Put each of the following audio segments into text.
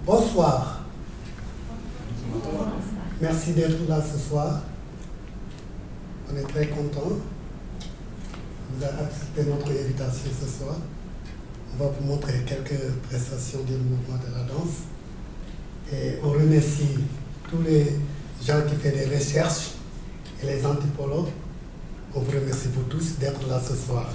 Bonsoir. Merci d'être là ce soir. On est très contents. Vous avez accepté notre invitation ce soir. On va vous montrer quelques prestations du mouvement de la danse. Et on remercie tous les gens qui font des recherches et les anthropologues. On vous remercie vous tous d'être là ce soir.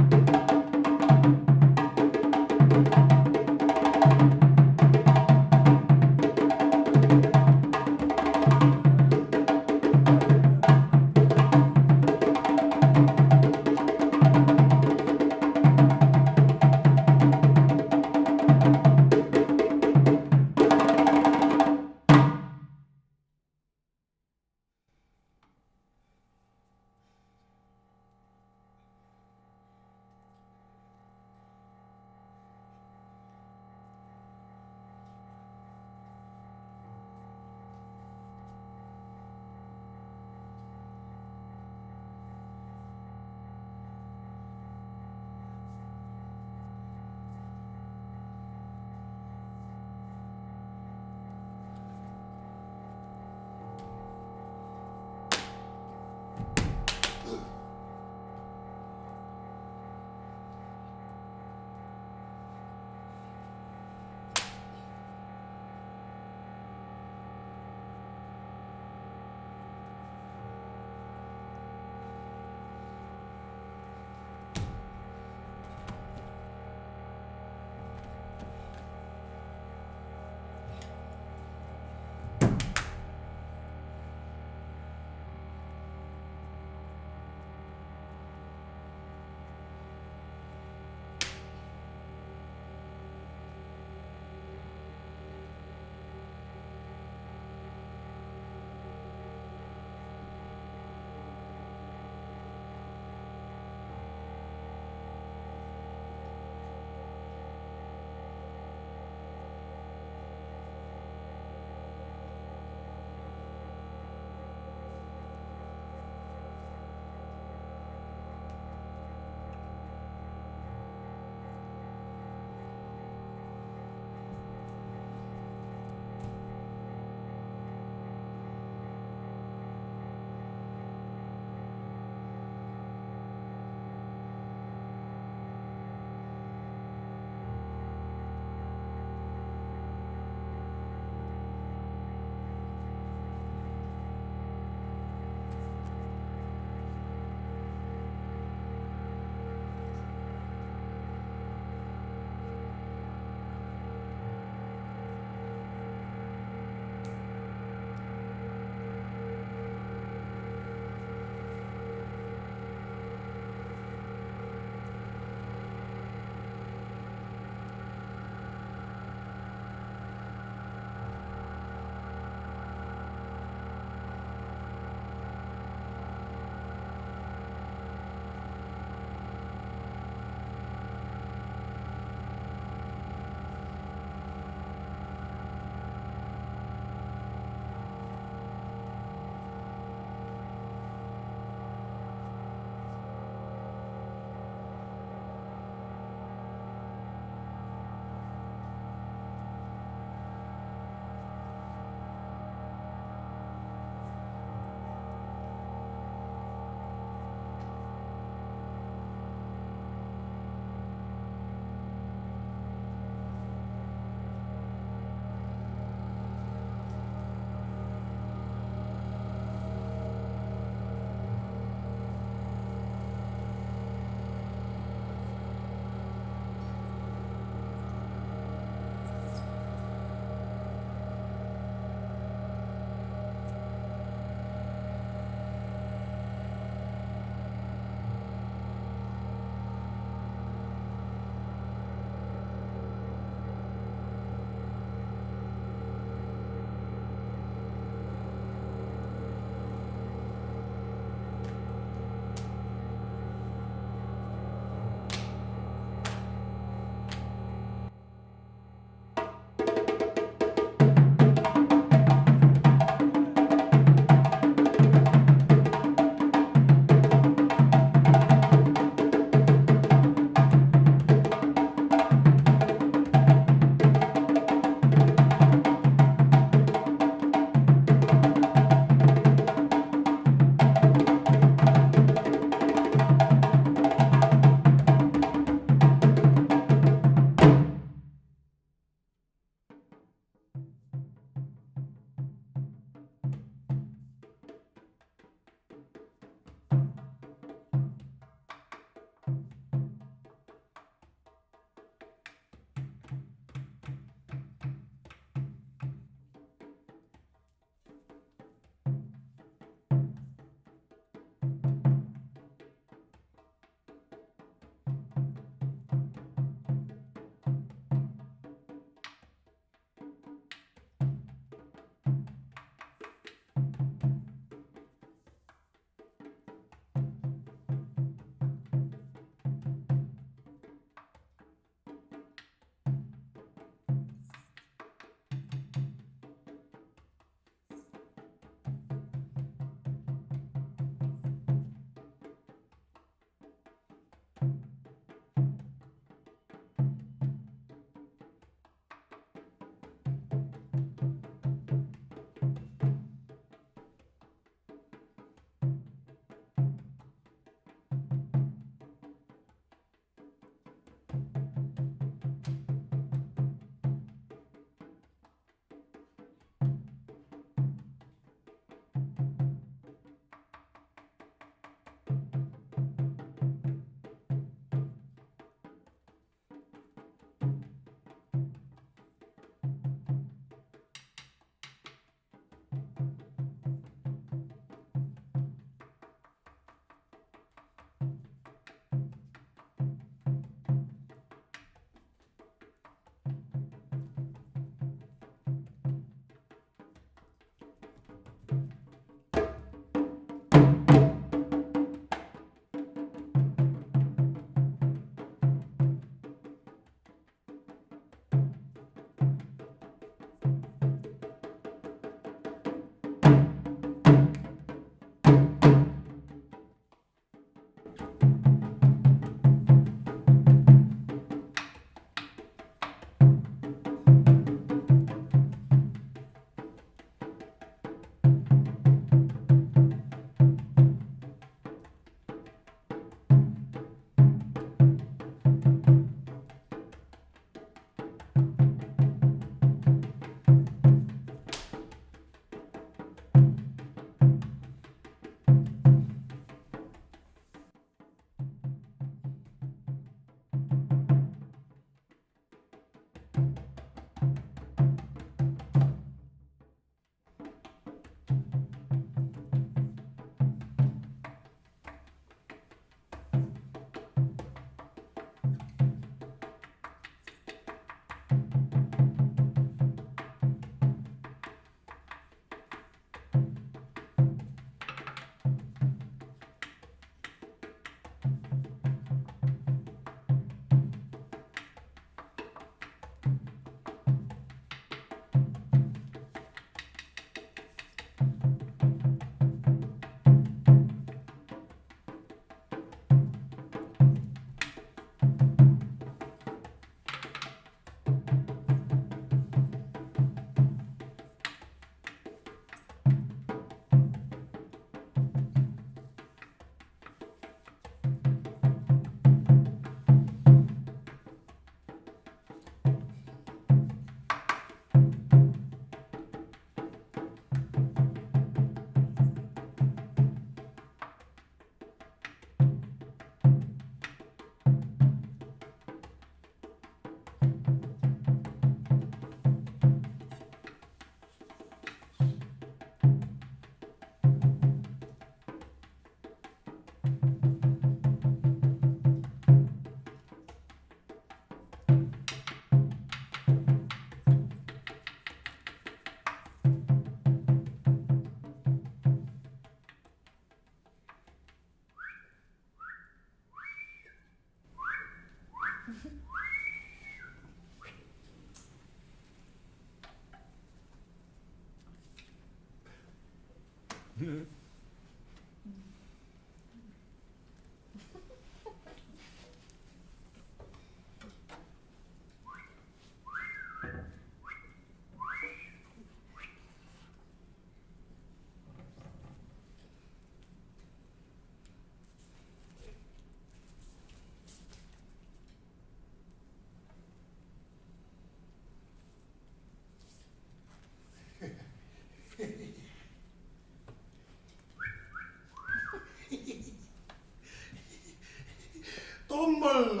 Trommel.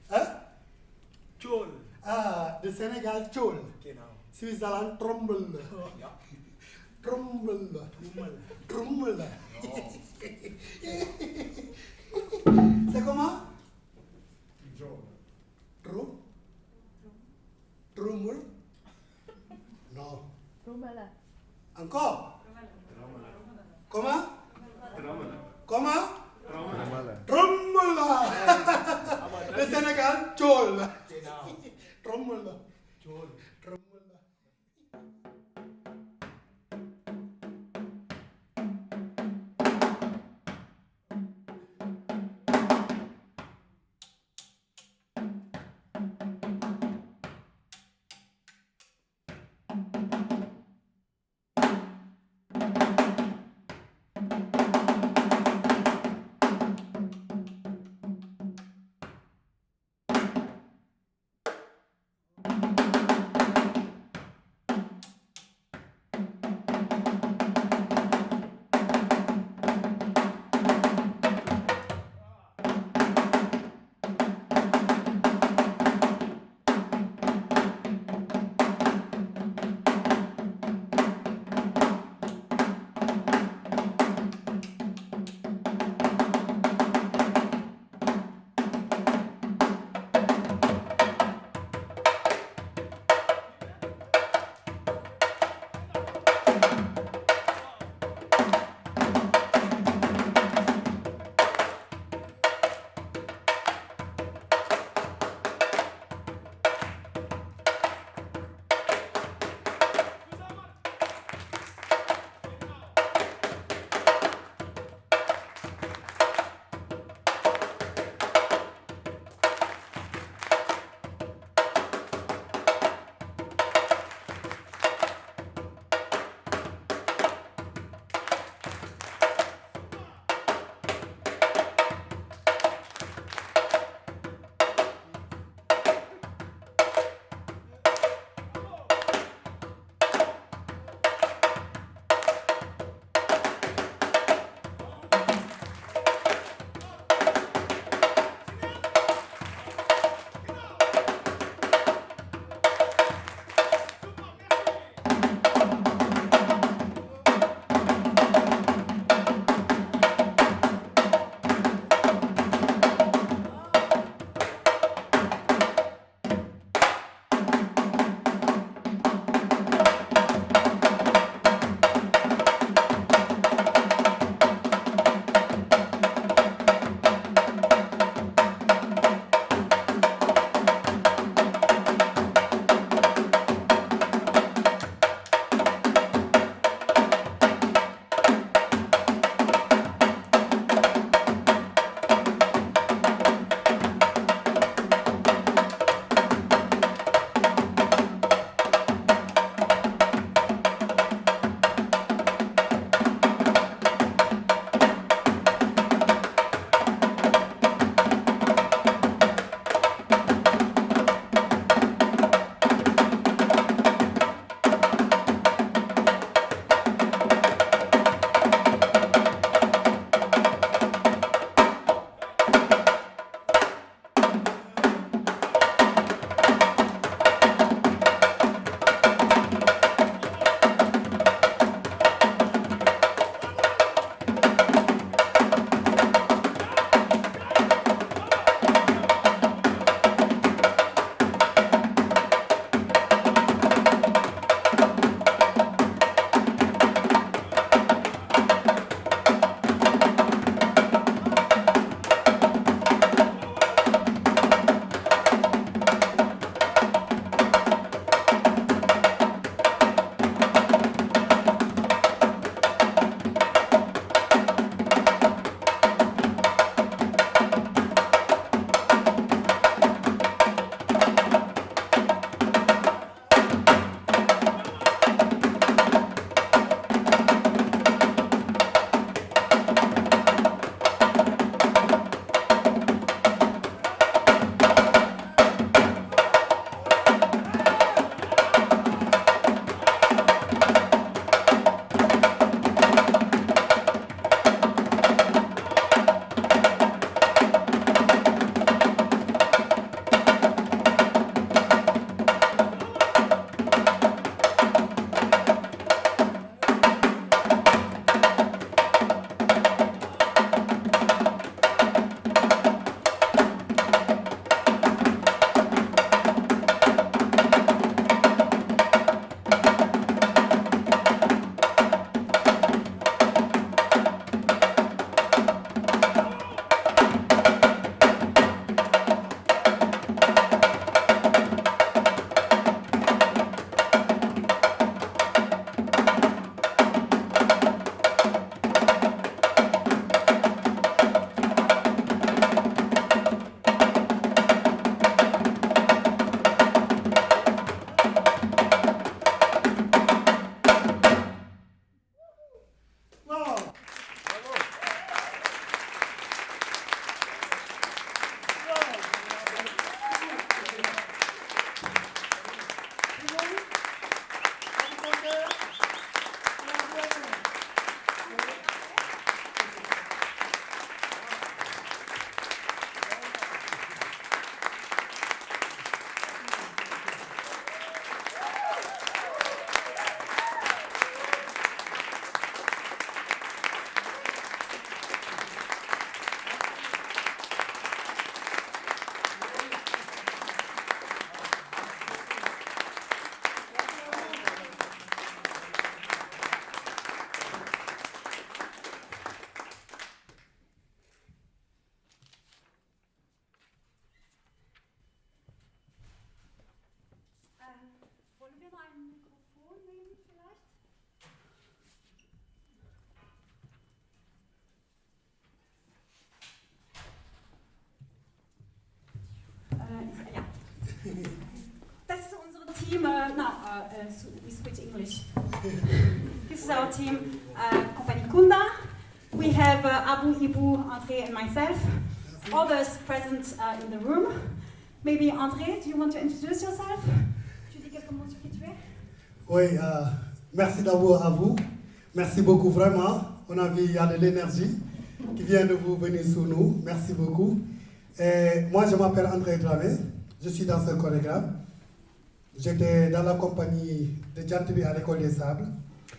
Hein? Tschol. Ah, de Sénégal, Tchol. Genau. Switzerland, Trommel. Ja. Trommel. Hummel. Trommel. Ja. C'est comment? Tschol. Trom? Trommel? Non. Rumala. Encore? Comment? Trommel. Comment? Trommel. Trommel. Aber Le das ist... Sénégal, Tchol. Genau. Trommel. Tschol. Trommel. team, we switch English. This is our team, company KUNDA. We have Abu, Ibu, André, and myself. Others present in the room. Maybe André, do you want to introduce yourself? Tu dis quelques mots sur qui tu es? Oui, merci d'abord à vous. Merci beaucoup vraiment. On a vu, il y a de l'énergie qui vient de vous venir sur nous. Merci beaucoup. Et moi, je m'appelle André Dramé. Je suis danseur chorégraphe. J'étais dans la compagnie de Jantibi à l'école des Sables.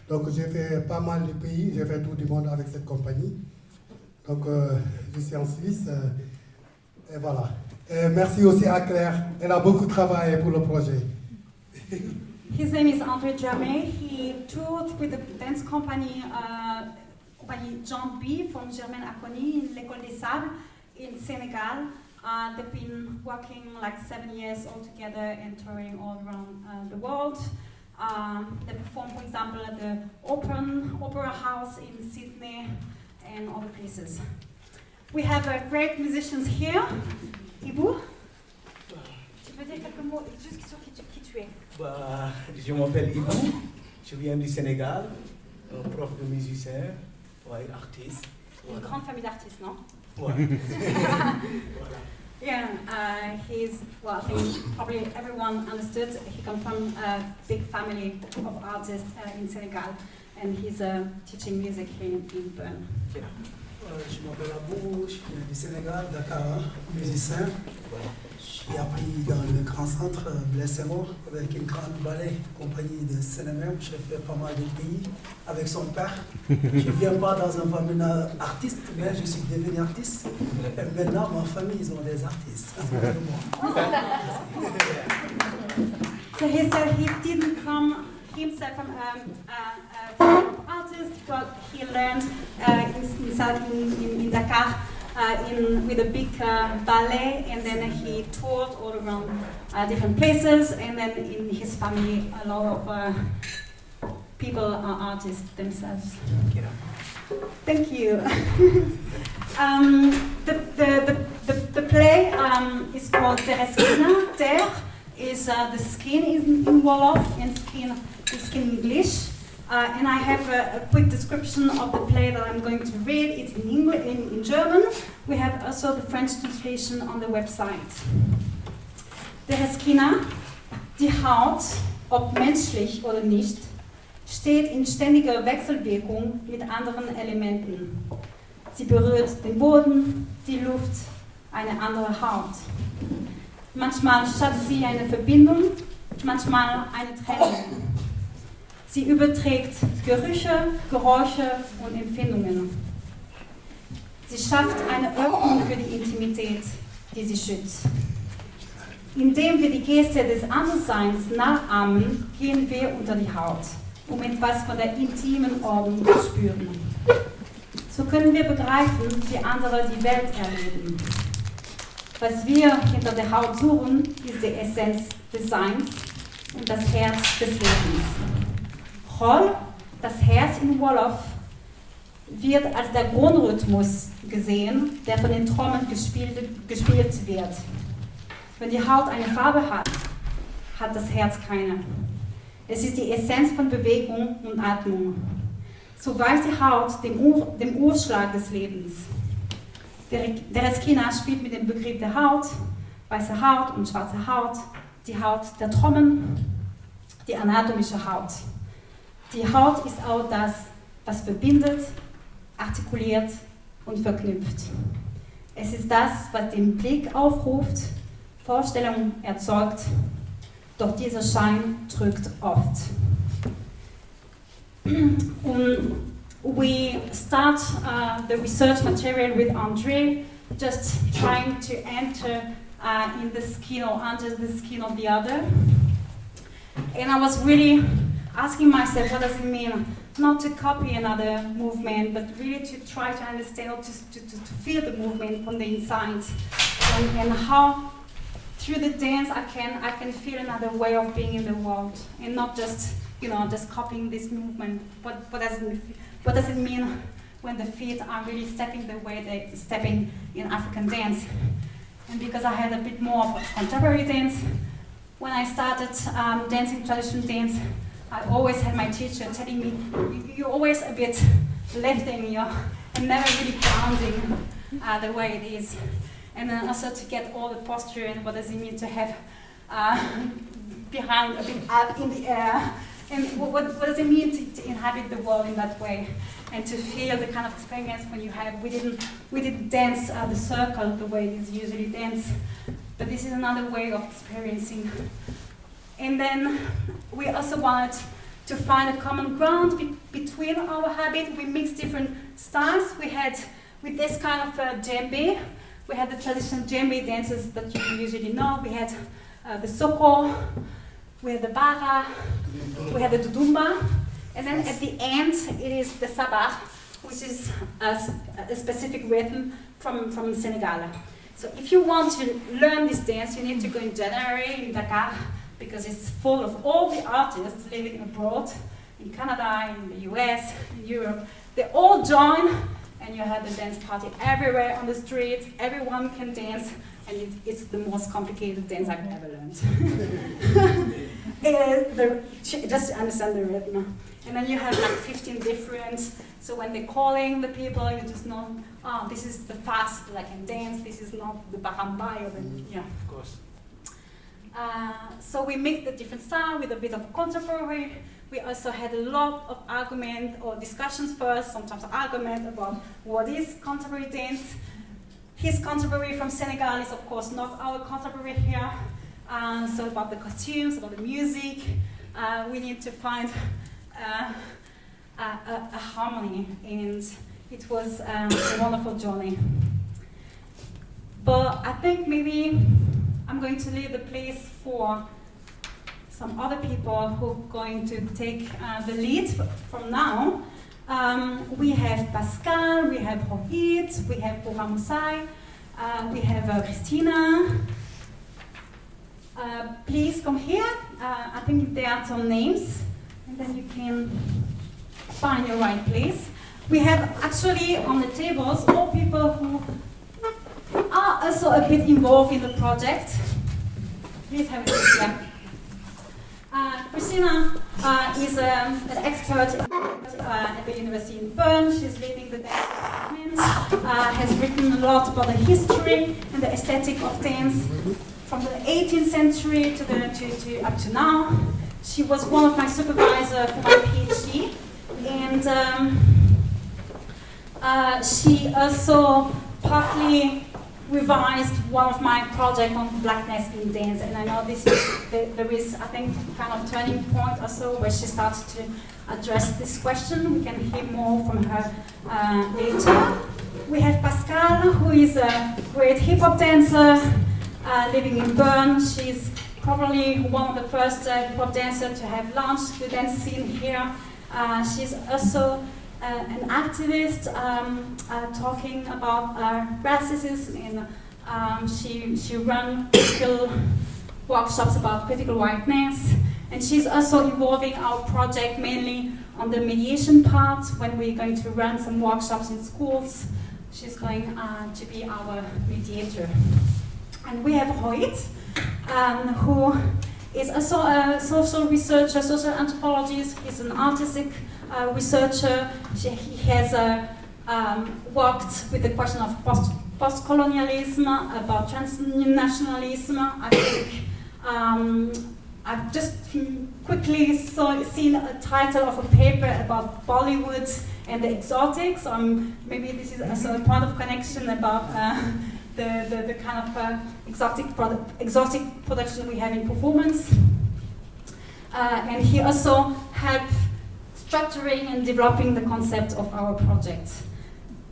Donc j'ai fait pas mal de pays, j'ai fait tout du monde avec cette compagnie. Donc je suis en Suisse. Et voilà. Et merci aussi à Claire. Elle a beaucoup travaillé pour le projet. His name is André Dramé. He toured with the dance company, compagnie John B from Germaine Aconi in l'École des Sables in Senegal. They've been working like 7 years altogether and touring all around the world. They perform, for example, at the Opera House in Sydney and other places. We have great musicians here. Ibu, tu peux dire quelques mots juste sur qui tu es? Je m'appelle Ibu, je viens du Sénégal, prof de musicien, artiste. Une grande famille d'artistes, non? Ouais. Voilà. Yeah, I think probably everyone understood. He comes from a big family of artists in Senegal, and he's teaching music here in Bern. Yeah. Je m'appelle Abou, je viens du Sénégal, Dakar, musicien. J'ai appris dans le grand centre Blessemo avec une grande ballet, compagnie de cinéma. J'ai fait pas mal de pays avec son père. Je ne viens pas dans une famille artiste, mais je suis devenu artiste. Et maintenant, ma famille, ils ont des artistes. So he said he didn't come himself from an artist, but he learned in Dakar with a big ballet, and then he toured all around different places, and then in his family a lot of people are artists themselves. Thank you. The play is called Tereskina. Ter is the skin in Wolof, and skin is skin English. And I have a quick description of the play that I'm going to read. It's in English, in German. We have also the French translation on the website. Tereskina, die Haut, ob menschlich oder nicht, steht in ständiger Wechselwirkung mit anderen Elementen. Sie berührt den Boden, die Luft, eine andere Haut. Manchmal schafft sie eine Verbindung, manchmal eine Trennung. Sie überträgt Gerüche, Geräusche und Empfindungen. Sie schafft eine Öffnung für die Intimität, die sie schützt. Indem wir die Geste des Andersseins nachahmen, gehen wir unter die Haut, um etwas von der intimen Ordnung zu spüren. So können wir begreifen, wie andere die Welt erleben. Was wir hinter der Haut suchen, ist die Essenz des Seins und das Herz des Lebens. THoR, das Herz in Wolof, wird als der Grundrhythmus gesehen, der von den Trommeln gespielt wird. Wenn die Haut eine Farbe hat, hat das Herz keine. Es ist die Essenz von Bewegung und Atmung. So weicht die Haut dem Urschlag des Lebens. Tereskina spielt mit dem Begriff der Haut, weiße Haut und schwarze Haut, die Haut der Trommeln, die anatomische Haut. Die Haut ist auch das, was verbindet, artikuliert und verknüpft. Es ist das, was den Blick aufruft, Vorstellungen erzeugt, doch dieser Schein trügt oft. We start the research material with André, just trying to enter in the skin or under the skin of the other. And I was really asking myself, what does it mean? Not to copy another movement, but really to try to understand or to feel the movement from the inside. And how through the dance I can feel another way of being in the world, and not just just copying this movement. What does it mean when the feet are really stepping the way they're stepping in African dance? And because I had a bit more of a contemporary dance when I started dancing traditional dance, I always had my teacher telling me, you're always a bit lifting, and never really grounding the way it is. And then also to get all the posture and what does it mean to have behind a bit up in the air, and what does it mean to inhabit the world in that way, and to feel the kind of experience when you have. We didn't dance the circle the way it is usually danced, but this is another way of experiencing. And then we also wanted to find a common ground between our habit. We mixed different styles. We had, with this kind of djembe, we had the traditional djembe dances that you usually know. We had the soko, we had the bara, we had the dudumba, and then at the end it is the sabah, which is a specific rhythm from Senegal. So if you want to learn this dance, you need to go in January in Dakar, because it's full of all the artists living abroad, in Canada, in the US, in Europe. They all join, and you have the dance party everywhere on the streets. Everyone can dance, and it's the most complicated dance I've ever learned. Just to understand the rhythm. And then you have like 15 different, so when they're calling the people, you just know, oh, this is the fast that I can dance, this is not the bahambai, or the, yeah. Of course. So we mixed the different style with a bit of contemporary. We also had a lot of argument or discussions first, sometimes argument about what is contemporary dance. His contemporary from Senegal is of course not our contemporary here. So about the costumes, about the music, we need to find a harmony, and it was a wonderful journey. But I think maybe I'm going to leave the place for some other people who are going to take the lead from now. We have Pascal, we have Rohit, we have Bora Musai, we have Christina. Please come here. I think there are some names, and then you can find your right place. We have actually on the tables all people who are also a bit involved in the project. Please have a seat here. Christina is an expert at the University in Bern. She's leading the dance department, has written a lot about the history and the aesthetic of dance from the 18th century to up to now. She was one of my supervisors for my PhD, and she also partly revised one of my projects on blackness in dance, and I know this is there is, I think, kind of turning point or so where she starts to address this question. We can hear more from her later. We have Pascal, who is a great hip-hop dancer living in Bern. She's probably one of the first hip-hop dancers to have launched the dance scene here. She's also an activist talking about racism, and she runs critical workshops about critical whiteness, and she's also involving our project mainly on the mediation part. When we're going to run some workshops in schools, she's going to be our mediator. And we have Rohit, who is also a social researcher, social anthropologist. He's an artistic researcher. He has worked with the question of post-colonialism, about transnationalism. I think I've just quickly seen a title of a paper about Bollywood and the exotics. Maybe this is also a point of connection about the kind of exotic production we have in performance. And he also helped structuring and developing the concept of our project.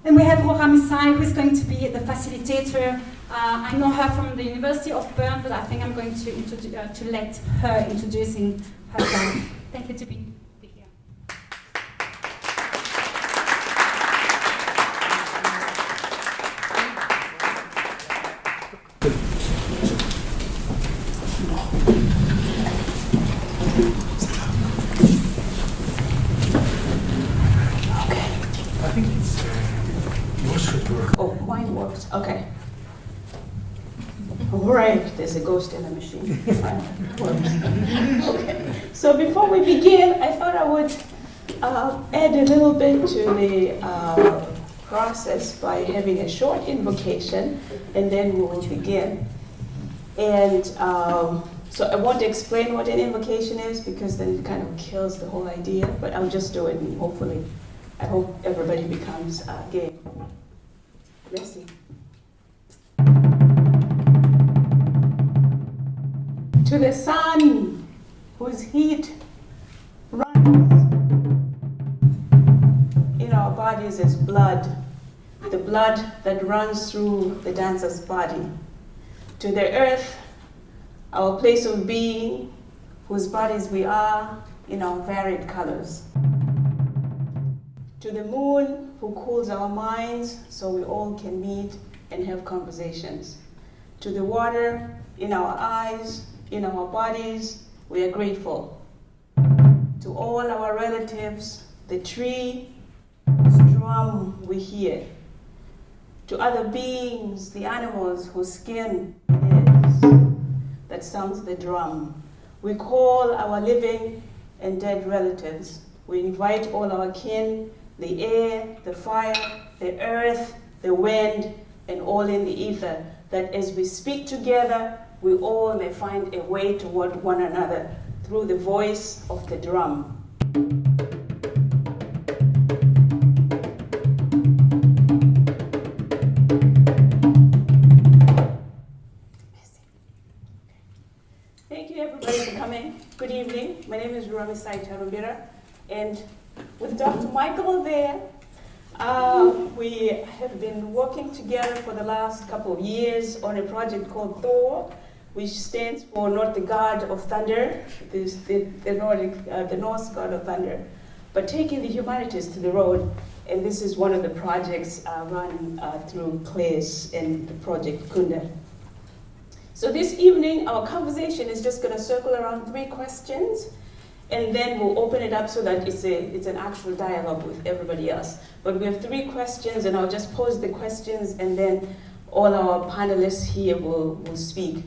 And we have Bora Musai, who is going to be the facilitator. I know her from the University of Bern, but I think I'm going to let her introducing herself. Thank you to be here. Okay. All right, there's a ghost in the machine. Okay. So before we begin, I thought I would add a little bit to the process by having a short invocation, and then we will begin. And so I won't explain what an invocation is, because then it kind of kills the whole idea, but I'll just do it, and hopefully, I hope everybody becomes game. Merci. To the sun, whose heat runs in our bodies as blood, the blood that runs through the dancer's body. To the earth, our place of being, whose bodies we are in our varied colors. To the moon, who cools our minds so we all can meet and have conversations. To the water in our eyes, in our bodies, we are grateful. To all our relatives, the tree, whose drum we hear. To other beings, the animals whose skin it is that sounds the drum. We call our living and dead relatives. We invite all our kin, the air, the fire, the earth, the wind, and all in the ether, that as we speak together, we all may find a way toward one another through the voice of the drum. Thank you everybody for coming. Good evening. My name is Humanities, and with Dr. Michael there, we have been working together for the last couple of years on a project called THoR, which stands for Not the God of Thunder, the Norse God of Thunder, but taking the humanities to the road. And this is one of the projects run through CLAIS and the project KUNDA. So this evening, our conversation is just going to circle around 3 questions, and then we'll open it up so that it's an actual dialogue with everybody else. But we have 3 questions, and I'll just pose the questions, and then all our panelists here will speak.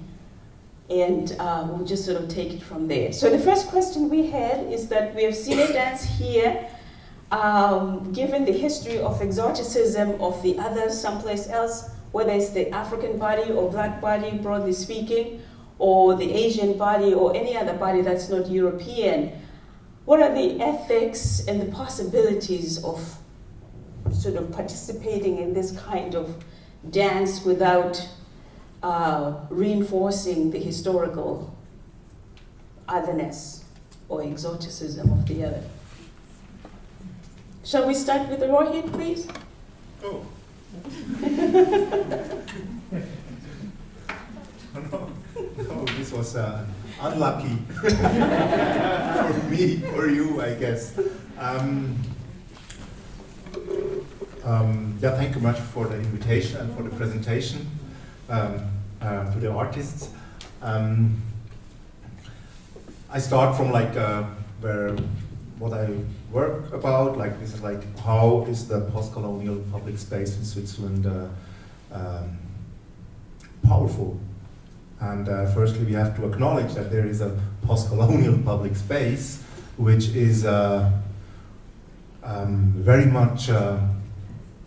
And we'll just sort of take it from there. So the first question we had is that we have seen a dance here, given the history of exoticism of the other someplace else, whether it's the African body or black body, broadly speaking, or the Asian body or any other body that's not European. What are the ethics and the possibilities of sort of participating in this kind of dance without reinforcing the historical otherness or exoticism of the other? Shall we start with the Rohit, please? Oh. No, this was unlucky for me, for you, I guess. Yeah, thank you much for the invitation and for the presentation to the artists. I start from like what I work about, like this is like how is the post-colonial public space in Switzerland powerful. And firstly, we have to acknowledge that there is a post-colonial public space, which is very much a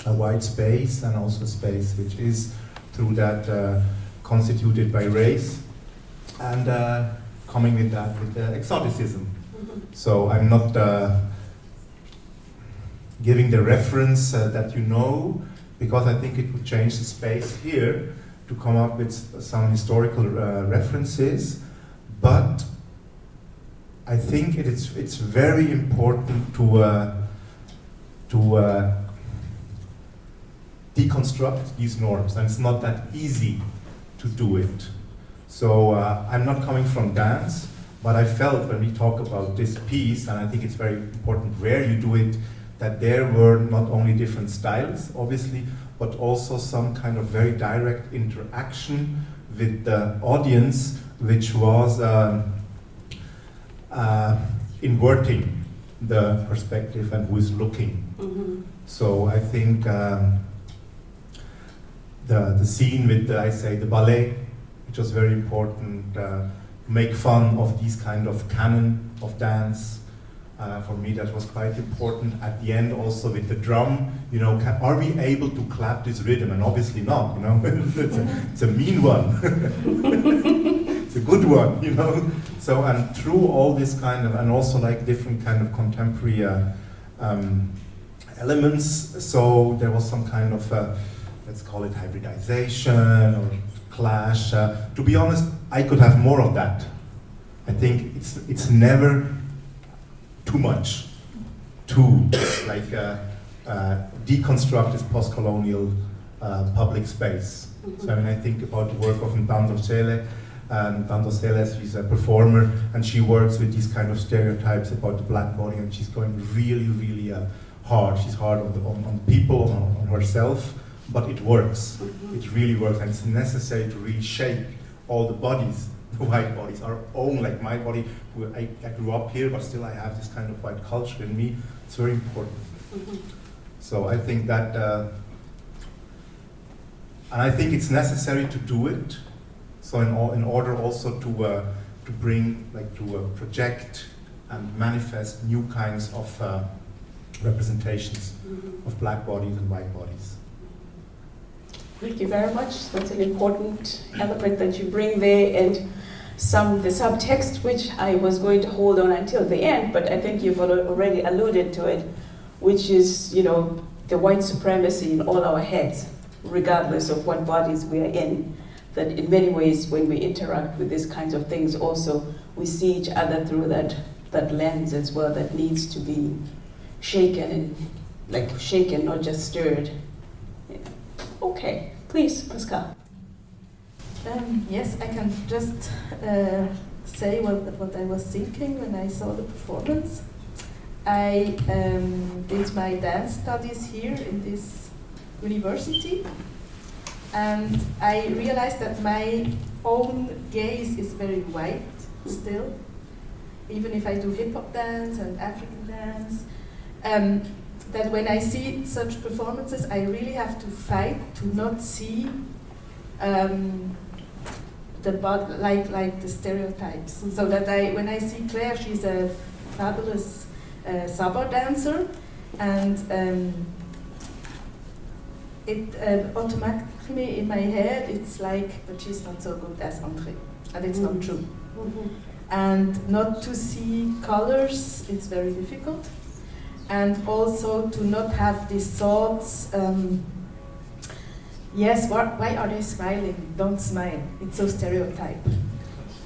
wide space, and also a space which is, through that, constituted by race, and coming with that with exoticism. So I'm not giving the reference that you know, because I think it would change the space here to come up with some historical references, but I think it's very important to deconstruct these norms, and it's not that easy to do it. So I'm not coming from dance, but I felt when we talk about this piece, and I think it's very important where you do it, that there were not only different styles, obviously, but also some kind of very direct interaction with the audience, which was inverting the perspective and who is looking. Mm-hmm. So I think the scene with the ballet which was very important. Make fun of these kind of canon of dance. For me, that was quite important. At the end, also with the drum, you know, are we able to clap this rhythm? And obviously not, you know. It's a mean one. It's a good one, you know. So, and through all this kind of, and also like different kind of contemporary elements. So there was some kind of, let's call it hybridization or clash. To be honest, I could have more of that. I think it's never too much to like deconstruct this post-colonial public space. So I mean, I think about the work of Ntando Sele. Ntando Sele, she's a performer, and she works with these kind of stereotypes about the black body, and she's going really, really hard. She's hard on people, on herself, but it works. It really works, and it's necessary to really shape all the bodies, the white bodies, our own, like my body. I grew up here, but still I have this kind of white culture in me. It's very important. So I think that, and I think it's necessary to do it. So in order also to bring, like to project and manifest new kinds of representations of black bodies and white bodies. Thank you very much. That's an important element that you bring there, and the subtext, which I was going to hold on until the end, but I think you've already alluded to it, which is, you know, the white supremacy in all our heads, regardless of what bodies we are in. That in many ways, when we interact with these kinds of things, also we see each other through that lens as well, that needs to be shaken, and like shaken, not just stirred. Yeah. Okay, please, Pascal. Yes, I can just say what I was thinking when I saw the performance. I did my dance studies here in this university, and I realized that my own gaze is very white still, even if I do hip-hop dance and African dance. That when I see such performances, I really have to fight to not see the body, like the stereotypes. So that when I see Claire, she's a fabulous Saba dancer, and it automatically in my head it's like, but she's not so good as André, and it's not true. And not to see colors, it's very difficult, and also to not have these thoughts. Yes, why are they smiling? Don't smile. It's so stereotyped.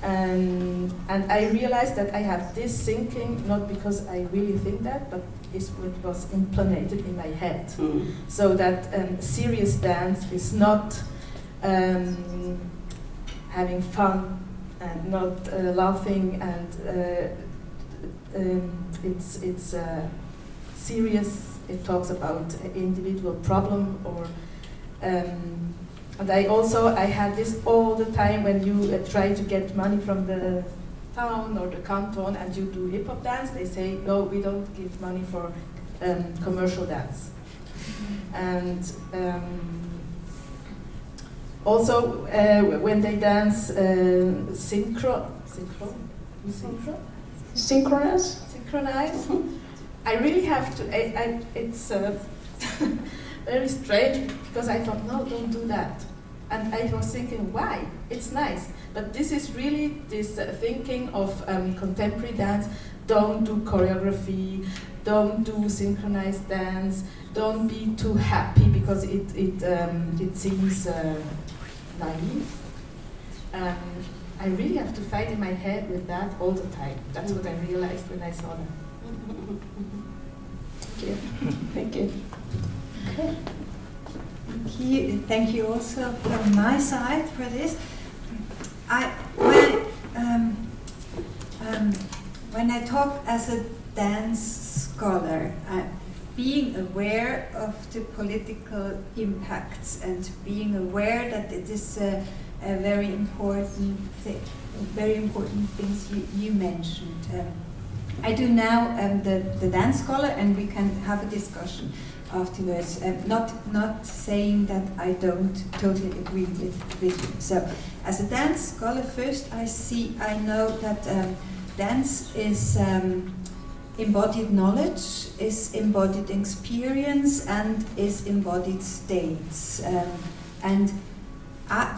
And I realized that I have this thinking, not because I really think that, but it was implanted in my head. So that serious dance is not having fun and not laughing, and it's serious. It talks about individual problem or. And I had this all the time when you try to get money from the town or the canton and you do hip-hop dance, they say, no, we don't give money for commercial dance. And also when they dance synchronized, I really have to, it's very strange, because I thought, no, don't do that. And I was thinking, why? It's nice. But this is really this thinking of contemporary dance. Don't do choreography, don't do synchronized dance, don't be too happy, because it seems naive. I really have to fight in my head with that all the time. That's what I realized when I saw that. Thank you. Thank you. Okay. Thank you also from my side for this. When I talk as a dance scholar, being aware of the political impacts and being aware that it is a very important thing, very important things you mentioned. I do now the dance scholar, and we can have a discussion. afterwards. Not saying that I don't totally agree with you. So, as a dance scholar, first I know that dance is embodied knowledge, is embodied experience, and is embodied states. And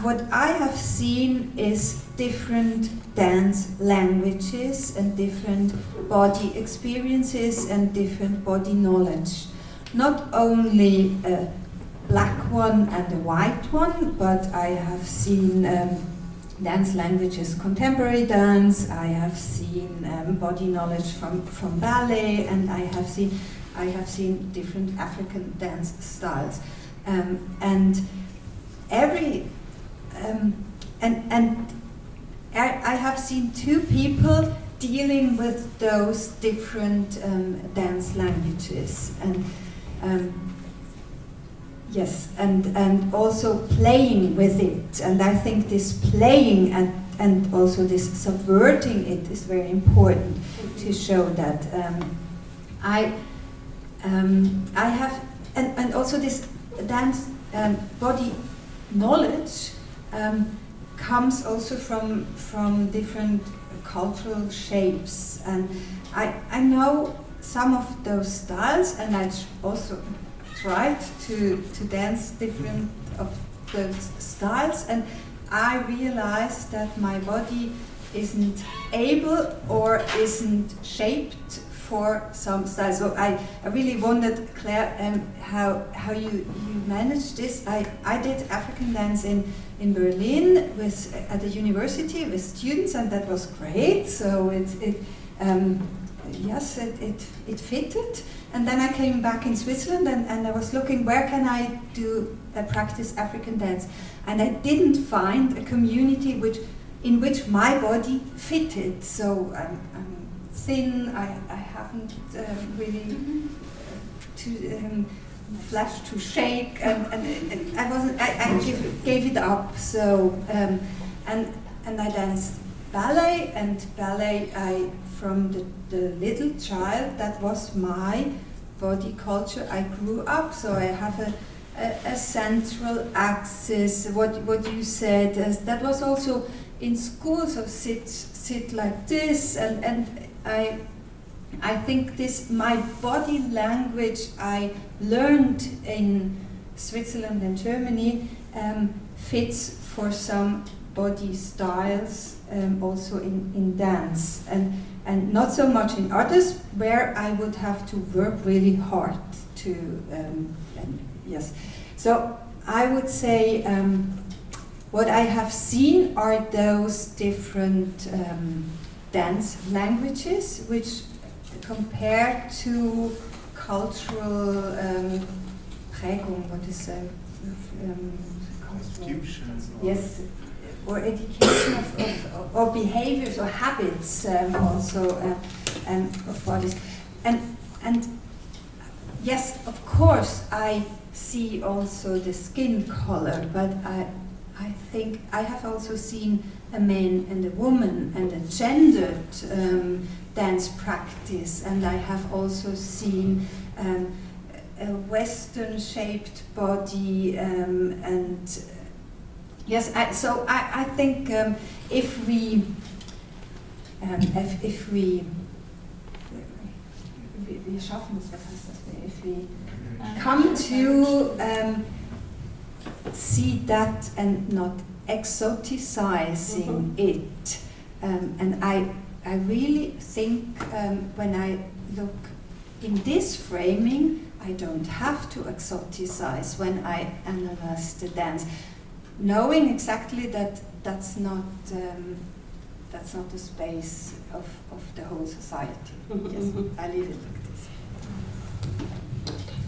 what I have seen is different dance languages and different body experiences and different body knowledge. Not only a black one and a white one, but I have seen dance languages, contemporary dance, I have seen body knowledge from ballet, and I have seen different African dance styles. And I have seen two people dealing with those different dance languages, and yes, and also playing with it. And I think this playing and also this subverting it is very important to show that I have, and also this dance body knowledge comes also from different cultural shapes, and I know some of those styles, and I also tried to dance different of those styles, and I realized that my body isn't able or isn't shaped for some styles. So I really wondered, Claire, how you managed this. I did African dance in Berlin at the university with students, and that was great. So it fitted. And then I came back in Switzerland, and I was looking, where can I practice African dance? And I didn't find a community in which my body fitted. So I'm thin, I haven't really flash to shake, and I wasn't. I gave it up. So and I danced ballet, and ballet. From the little child, that was my body culture. I grew up, so I have a central axis. What you said, that was also in school. So sit like this, and I think this my body language I learned in Switzerland and Germany fits for some body styles also in dance, and not so much in others where I would have to work really hard to yes. So I would say what I have seen are those different dance languages which compared to cultural Prägung, what is Constitutions. Yes, or education or behaviors or habits also of bodies, and yes, of course I see also the skin color, but I think I have also seen a man and a woman and a gendered dance practice, and I have also seen a Western-shaped body, and yes, so I think if we come to see that and not exoticizing it, and I really think when I look in this framing, I don't have to exoticize when I analyze the dance, knowing exactly that that's not the space of the whole society. Yes, I leave it like this.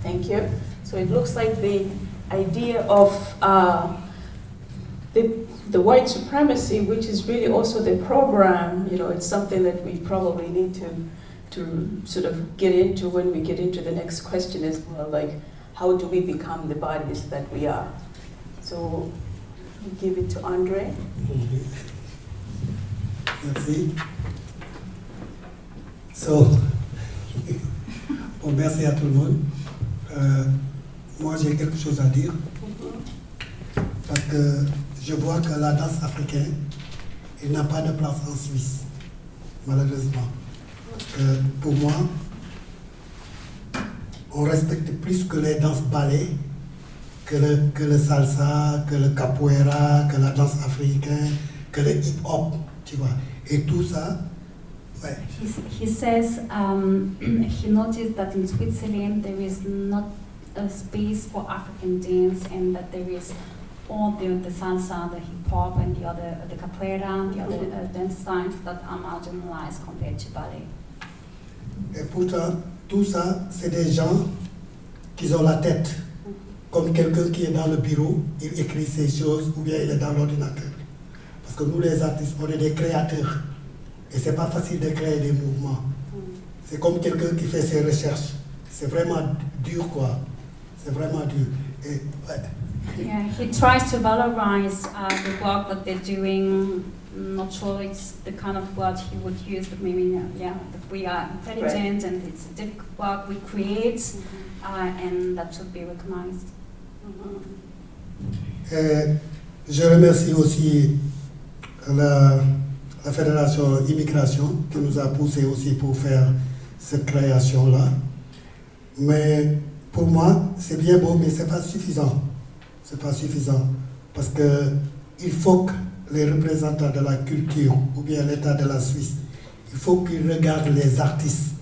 Thank you. So it looks like the idea of the white supremacy, which is really also the program, it's something that we probably need to sort of get into when we get into the next question as well, like how do we become the bodies that we are? So I'll give it to Andre. Merci. So, bon, merci à tout le monde. Moi, j'ai quelque chose à dire. Parce que je vois que la danse africaine, il n'a pas de place en Suisse, malheureusement. Pour moi, on respecte plus que les danses ballet, que le salsa, que le capoeira, que la danse africaine, que le hip-hop, tu vois. Et tout ça, ouais. He says he noticed that in Switzerland there is not a space for African dance, and that there is all the salsa, the hip-hop, and the capoeira, and the other dance styles that are marginalized compared to ballet. Et pourtant, tout ça, c'est des gens qui ont la tête. Comme quelqu'un qui est dans le bureau, il écrit ces choses, ou bien il est dans l'ordinateur. Parce que nous, les artistes, on est des créateurs. Et c'est pas facile de créer des mouvements. C'est comme quelqu'un qui fait ses recherches. C'est vraiment dur, quoi. C'est vraiment dur. Et, ouais. Yeah, he tries to valorize the work that they're doing. Not sure it's the kind of word he would use, but maybe, yeah, that we are intelligent and it's a difficult work we create, and that should be recognized. Et je remercie aussi la Fédération Immigration qui nous a poussé aussi pour faire cette création-là. Mais pour moi, c'est bien beau, mais c'est pas suffisant. C'est pas suffisant. Parce que il faut que les représentants de la culture, ou bien l'État de la Suisse, il faut qu'ils regardent les artistes.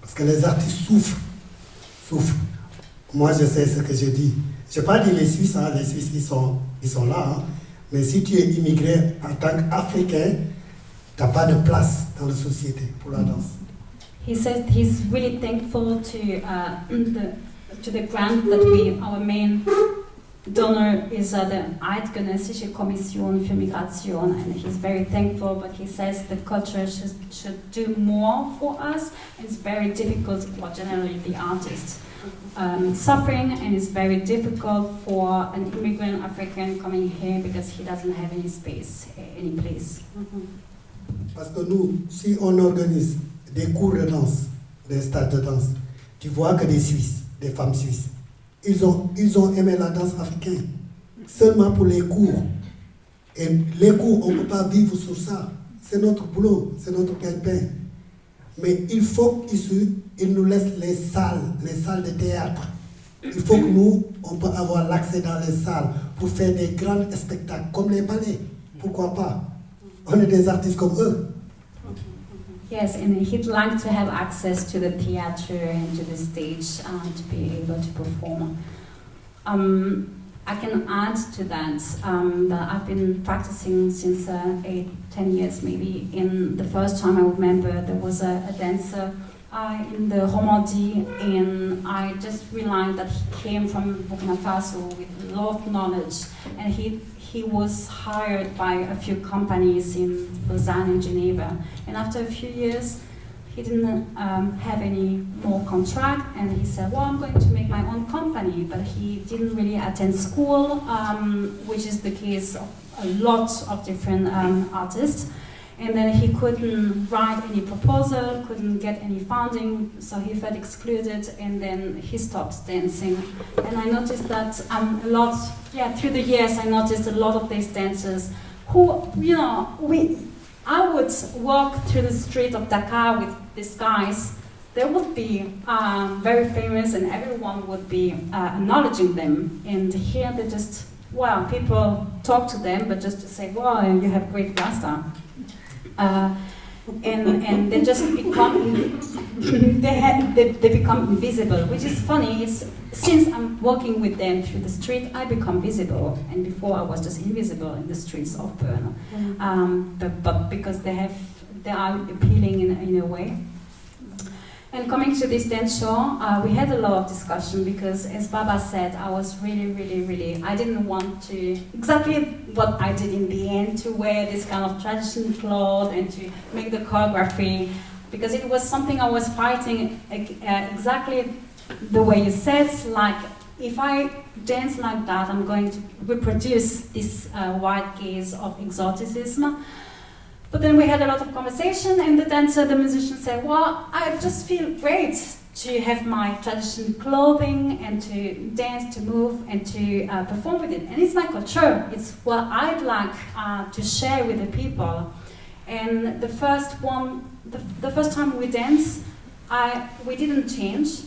Parce que les artistes souffrent. Moi, je sais ce que je dis. Je n'ai pas dit les Suisses, hein, les Suisses, ils sont là. Hein. Mais si tu es immigré en tant qu'Africain, tu n'as pas de place dans la société pour la danse. He says he's really thankful to the grant that our main donor is the Eidgenössische Kommission für Migration, and he's very thankful, but he says the culture should do more for us. It's very difficult, well, generally the artists suffering, and it's very difficult for an immigrant African coming here because he doesn't have any space, any place. Parce que nous, si on organise des cours de danse, des stades de danse, tu vois que des Suisses, des femmes suisses, ils ont aimé la danse africaine, seulement pour les cours. Et les cours, on ne peut pas vivre sur ça. C'est notre boulot, c'est notre gagne-pain. Mais il faut qu'ils nous laissent les salles de théâtre. Il faut que nous, on peut avoir l'accès dans les salles pour faire des grands spectacles, comme les ballets. Pourquoi pas? On est des artistes comme eux. Yes, and he'd like to have access to the theater and to the stage to be able to perform. I can add to that that I've been practicing since 8-10 years maybe. In the first time I remember there was a dancer in the Humanities, and I just realized that he came from Burkina Faso with a lot of knowledge, and he was hired by a few companies in Lausanne and Geneva. And after a few years, he didn't have any more contract, and he said, well, I'm going to make my own company. But he didn't really attend school, which is the case of a lot of different artists. And then he couldn't write any proposal, couldn't get any funding, so he felt excluded, and then he stopped dancing. And I noticed that through the years, I noticed a lot of these dancers who, I would walk through the street of Dakar with these guys. They would be very famous, and everyone would be acknowledging them. And here they just, people talk to them, but just to say, you have great rasta. And they just become they become invisible, which is funny. It's since I'm walking with them through the street, I become visible, and before I was just invisible in the streets of Bern. But because they are appealing in a way. And coming to this dance show, we had a lot of discussion because, as Baba said, I was really, I didn't want to, exactly what I did in the end, to wear this kind of traditional clothes and to make the choreography, because it was something I was fighting exactly the way you said, like, if I dance like that, I'm going to reproduce this white gaze of exoticism. But then we had a lot of conversation, and the dancer, the musician said, I just feel great to have my traditional clothing and to dance, to move, and to perform with it. And it's my culture. It's what I'd like to share with the people. And the first time we danced, we didn't change.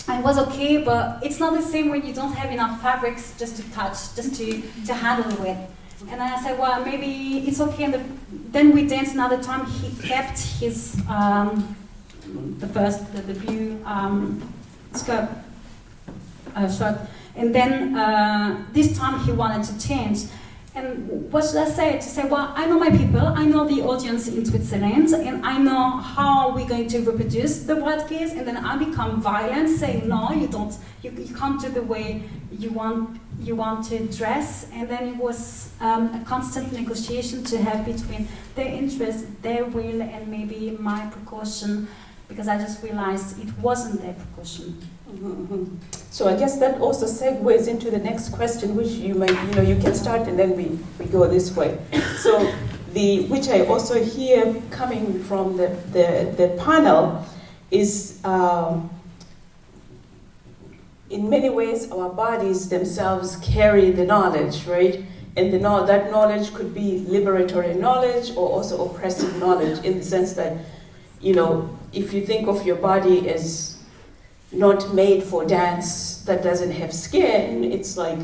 And it was okay, but it's not the same when you don't have enough fabrics just to touch, just to handle with. And then I said, well, maybe it's okay. And then we danced another time. He kept his the blue skirt, shirt. And then this time he wanted to change. And what should I say? To say, well, I know my people, I know the audience in Switzerland, and I know how we're going to reproduce the white gaze, and then I become violent, saying, no, you can't do the way you want to dress. And then it was a constant negotiation to have between their interest, their will, and maybe my precaution, because I just realized it wasn't their precaution. Mm-hmm. So I guess that also segues into the next question, which you can start and then we go this way. So which I also hear coming from the panel is in many ways our bodies themselves carry the knowledge, right? And that knowledge could be liberatory knowledge or also oppressive knowledge, in the sense that, if you think of your body as not made for dance, that doesn't have skin, it's like,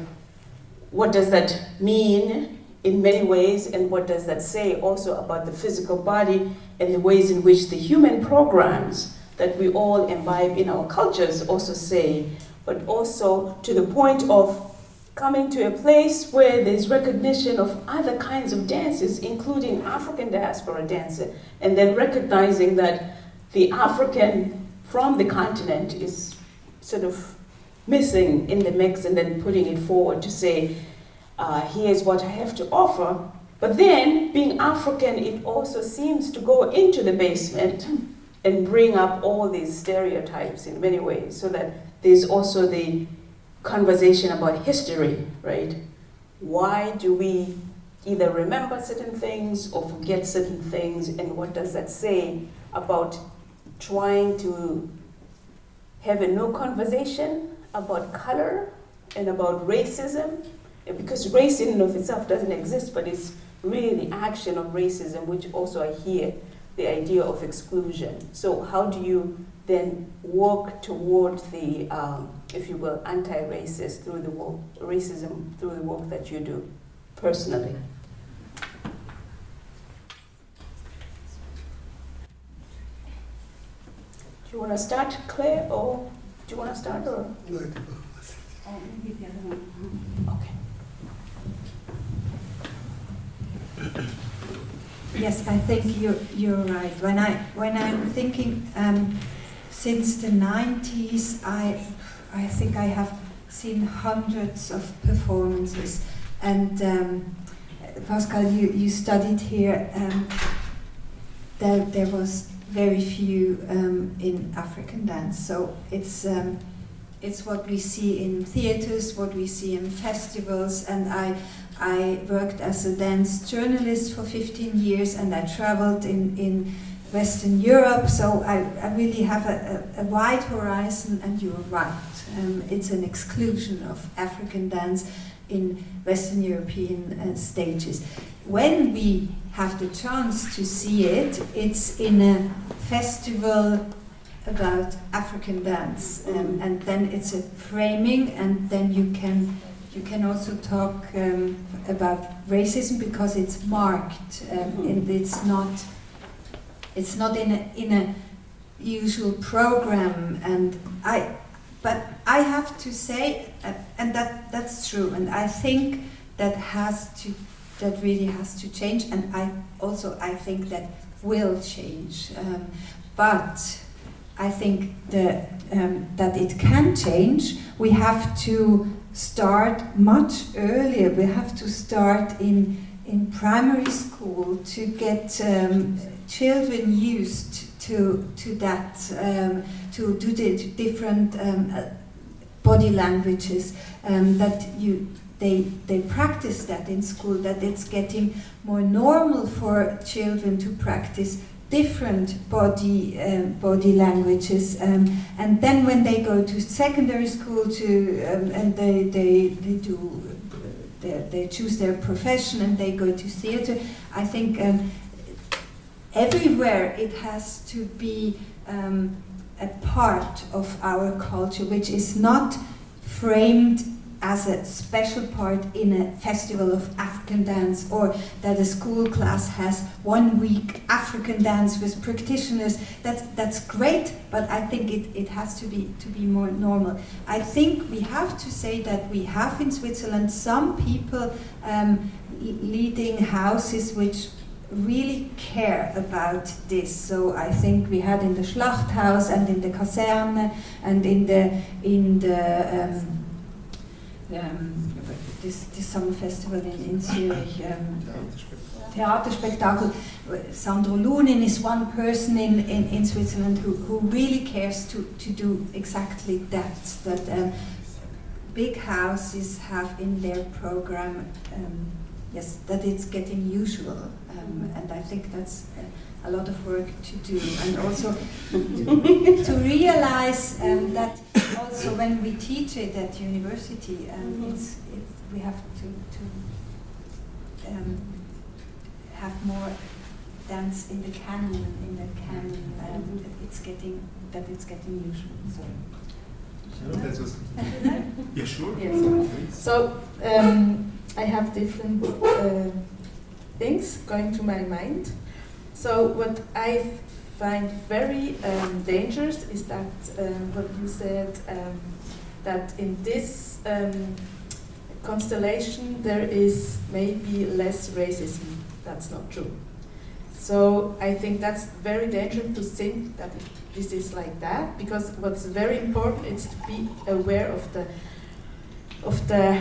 what does that mean in many ways, and what does that say also about the physical body and the ways in which the human programs that we all imbibe in our cultures also say, but also to the point of coming to a place where there's recognition of other kinds of dances, including African diaspora dances, and then recognizing that the African from the continent is sort of missing in the mix, and then putting it forward to say, here's what I have to offer. But then, being African, it also seems to go into the basement and bring up all these stereotypes in many ways, so that there's also the conversation about history, right? Why do we either remember certain things or forget certain things, and what does that say about trying to have a new conversation about color and about racism? Because race in and of itself doesn't exist, but it's really the action of racism, which also I hear the idea of exclusion. So how do you then work toward the, if you will, anti-racist through the work, racism through the work that you do personally? Do you want to start, Claire, or do you want to start, or? No, Okay. Yes, I think you're right. When I'm thinking, since the 90s, I think I have seen hundreds of performances, and Pascal, you studied here. There was very few in African dance, so it's what we see in theaters, what we see in festivals, and I worked as a dance journalist for 15 years, and I traveled in Western Europe, so I really have a wide horizon, and you're right. It's an exclusion of African dance in Western European stages. When we have the chance to see it, it's in a festival about African dance, and then it's a framing, and then you can also talk about racism, because it's marked, and it's not in a usual program. And but I have to say, and that's true, and I think that really has to change, and I think that will change, but I think that it can change. We have to start much earlier. We have to start in primary school to get children used to that, to do the different body languages, that they practice that in school, that it's getting more normal for children to practice different body languages, and then when they go to secondary school and they choose their profession and they go to theater, I think everywhere it has to be a part of our culture, which is not framed as a special part in a festival of African dance, or that a school class has 1 week African dance with practitioners. That's great, but I think it has to be more normal. I think we have to say that we have in Switzerland some people leading houses which really care about this. So I think we had in the Schlachthaus and in the Kaserne and in the this summer festival in Zurich, Theaterspektakel. Sandro Lunin is one person in Switzerland who really cares to do exactly that big houses have in their program, yes, that it's getting usual, and I think that's a lot of work to do, and also to realize that also when we teach it at university, we have to have more dance in the canon. It's getting usual. So. Yeah, sure. Yes. So I have different things going to my mind. So what I find very dangerous is that what you said, that in this constellation there is maybe less racism. That's not true. So I think that's very dangerous to think that this is like that, because what's very important is to be aware of the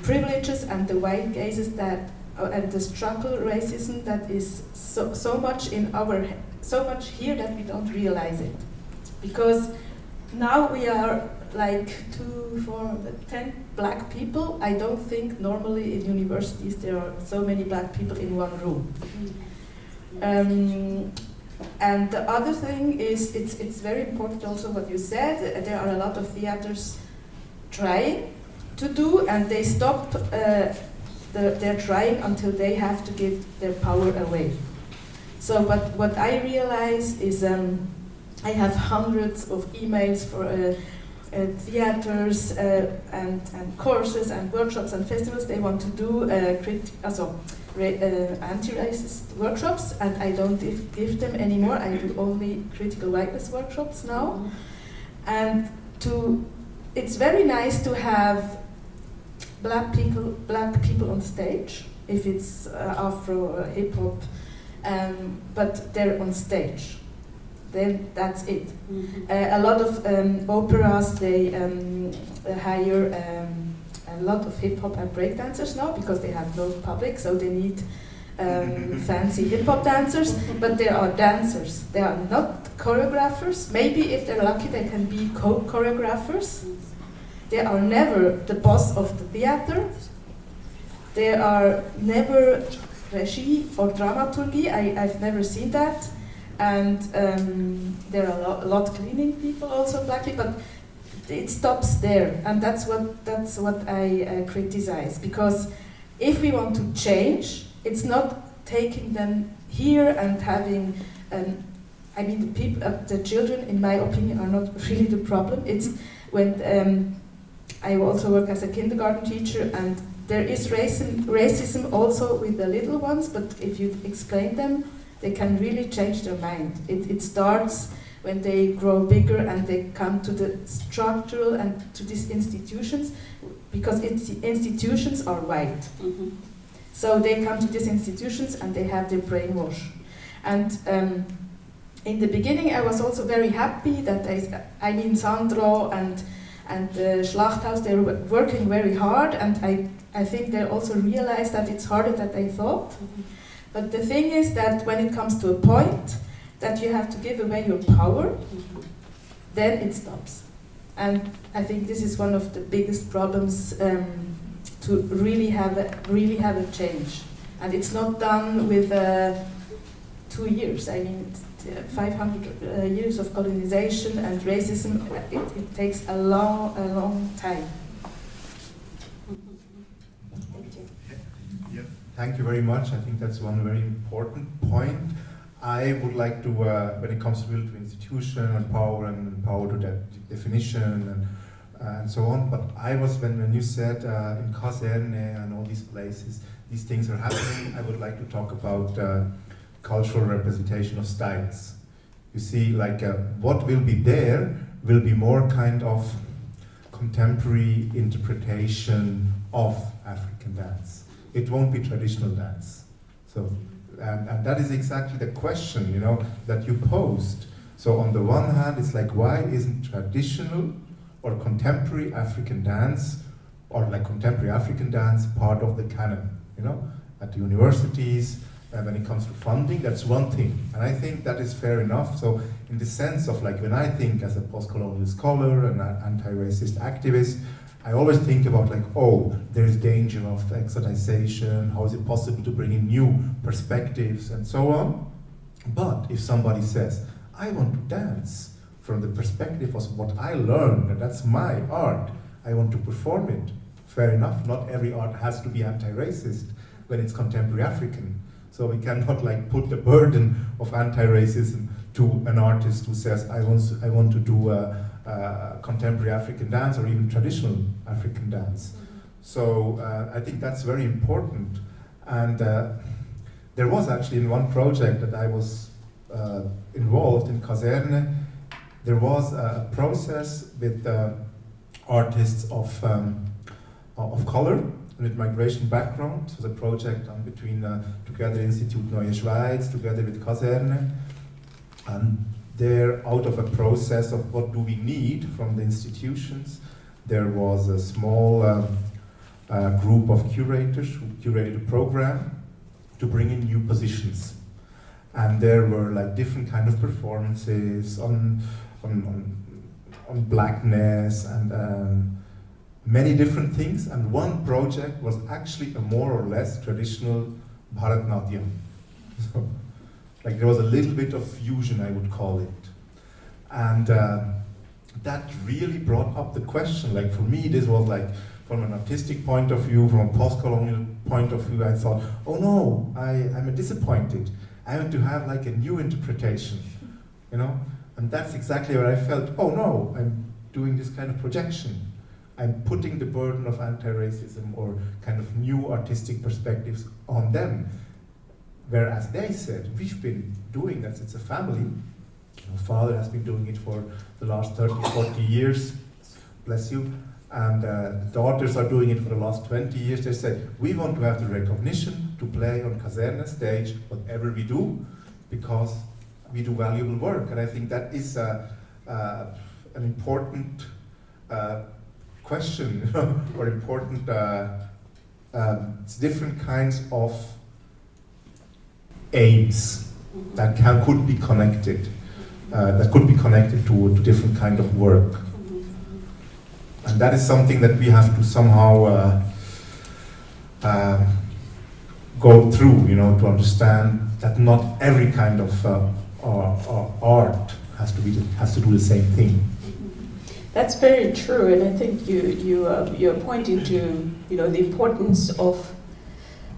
privileges and the white gazes that and the structural racism that is so much here that we don't realize it, because now we are like 2, 4, 10 black people. I don't think normally in universities there are so many black people in one room. And the other thing is, it's very important also what you said. There are a lot of theaters trying to do, and they stop. They're trying until they have to give their power away. So, but what I realize is, I have hundreds of emails for theaters and courses and workshops and festivals. They want to do anti-racist workshops, and I don't give them anymore. I do only critical whiteness workshops now. And it's very nice to have black people on stage, if it's Afro or hip hop, but they're on stage. Then that's it. A lot of operas, they hire a lot of hip hop and break dancers now because they have no public, so they need fancy hip hop dancers. But they are dancers. They are not choreographers. Maybe if they're lucky, they can be choreographers. They are never the boss of the theater. They are never regie or dramaturgy. I've never seen that. And there are a lot of cleaning people, also black people, but it stops there. And that's what I criticize. Because if we want to change, it's not taking them here and having, the children, in my opinion, are not really the problem. It's when I also work as a kindergarten teacher, and there is racism also with the little ones, but if you explain them, they can really change their mind. It starts when they grow bigger and they come to the structural and to these institutions, because institutions are white. So they come to these institutions and they have their brainwash. And in the beginning I was also very happy that Sandro and Schlachthaus, they're working very hard, and I think they also realized that it's harder than they thought. But the thing is that when it comes to a point that you have to give away your power, then it stops. And I think this is one of the biggest problems to really have a change. And it's not done with 2 years. I mean, 500 years of colonization and racism, it takes a long time. Thank you. Yeah. Thank you very much. I think that's one very important point. I would like to, when it comes to institution and power to that definition and so on, but I was, when you said in Kaserne and all these places, these things are happening, I would like to talk about cultural representation of styles. You see, like what will be there will be more kind of contemporary interpretation of African dance. It won't be traditional dance. So, and that is exactly the question, you know, that you posed. So on the one hand, it's like, why isn't traditional or contemporary African dance, or like contemporary African dance, part of the canon, you know, at the universities? When it comes to funding, that's one thing, and I think that is fair enough. So in the sense of like, when I think as a post-colonial scholar and an anti-racist activist, I always think about like, oh, there's danger of exotization, how is it possible to bring in new perspectives and so on. But if somebody says, I want to dance from the perspective of what I learned, and that's my art, I want to perform it, fair enough. Not every art has to be anti-racist when it's contemporary African. So we cannot like put the burden of anti-racism to an artist who says, I want to do contemporary African dance or even traditional African dance. So I think that's very important. And there was actually in one project that I was involved in Kaserne, there was a process with artists of color with migration background. It was a project between together Institut Neue Schweiz, together with Kaserne. And there, out of a process of what do we need from the institutions, there was a small group of curators who curated a program to bring in new positions. And there were like different kind of performances on blackness and many different things, and one project was actually a more or less traditional Bharatnatyam. So, like there was a little bit of fusion, I would call it. And that really brought up the question, like for me, this was like, from an artistic point of view, from a post-colonial point of view, I thought, oh no, I'm disappointed. I want to have like a new interpretation, you know? And that's exactly what I felt, oh no, I'm doing this kind of projection. I'm putting the burden of anti-racism or kind of new artistic perspectives on them. Whereas they said, we've been doing that, it's a family. My father has been doing it for the last 30, 40 years, bless you. And the daughters are doing it for the last 20 years. They said, we want to have the recognition to play on Kaserne stage, whatever we do, because we do valuable work. And I think that is an important question, you know, or important, it's different kinds of aims that could be connected, to different kind of work. And that is something that we have to somehow go through, you know, to understand that not every kind of art has to do the same thing. That's very true, and I think you're pointing to, you know, the importance of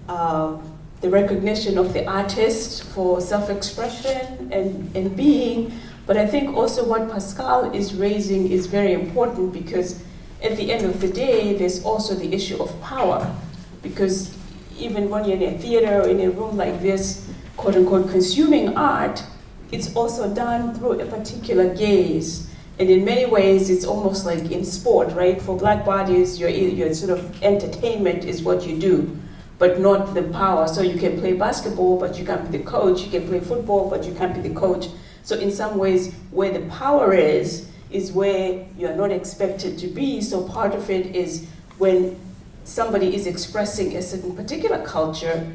the recognition of the artist for self-expression and being. But I think also what Pascal is raising is very important, because at the end of the day, there's also the issue of power. Because even when you're in a theater or in a room like this, quote unquote, consuming art, it's also done through a particular gaze. And in many ways, it's almost like in sport, right? For black bodies, your sort of entertainment is what you do, but not the power. So you can play basketball, but you can't be the coach. You can play football, but you can't be the coach. So in some ways, where the power is where you're not expected to be. So part of it is when somebody is expressing a certain particular culture,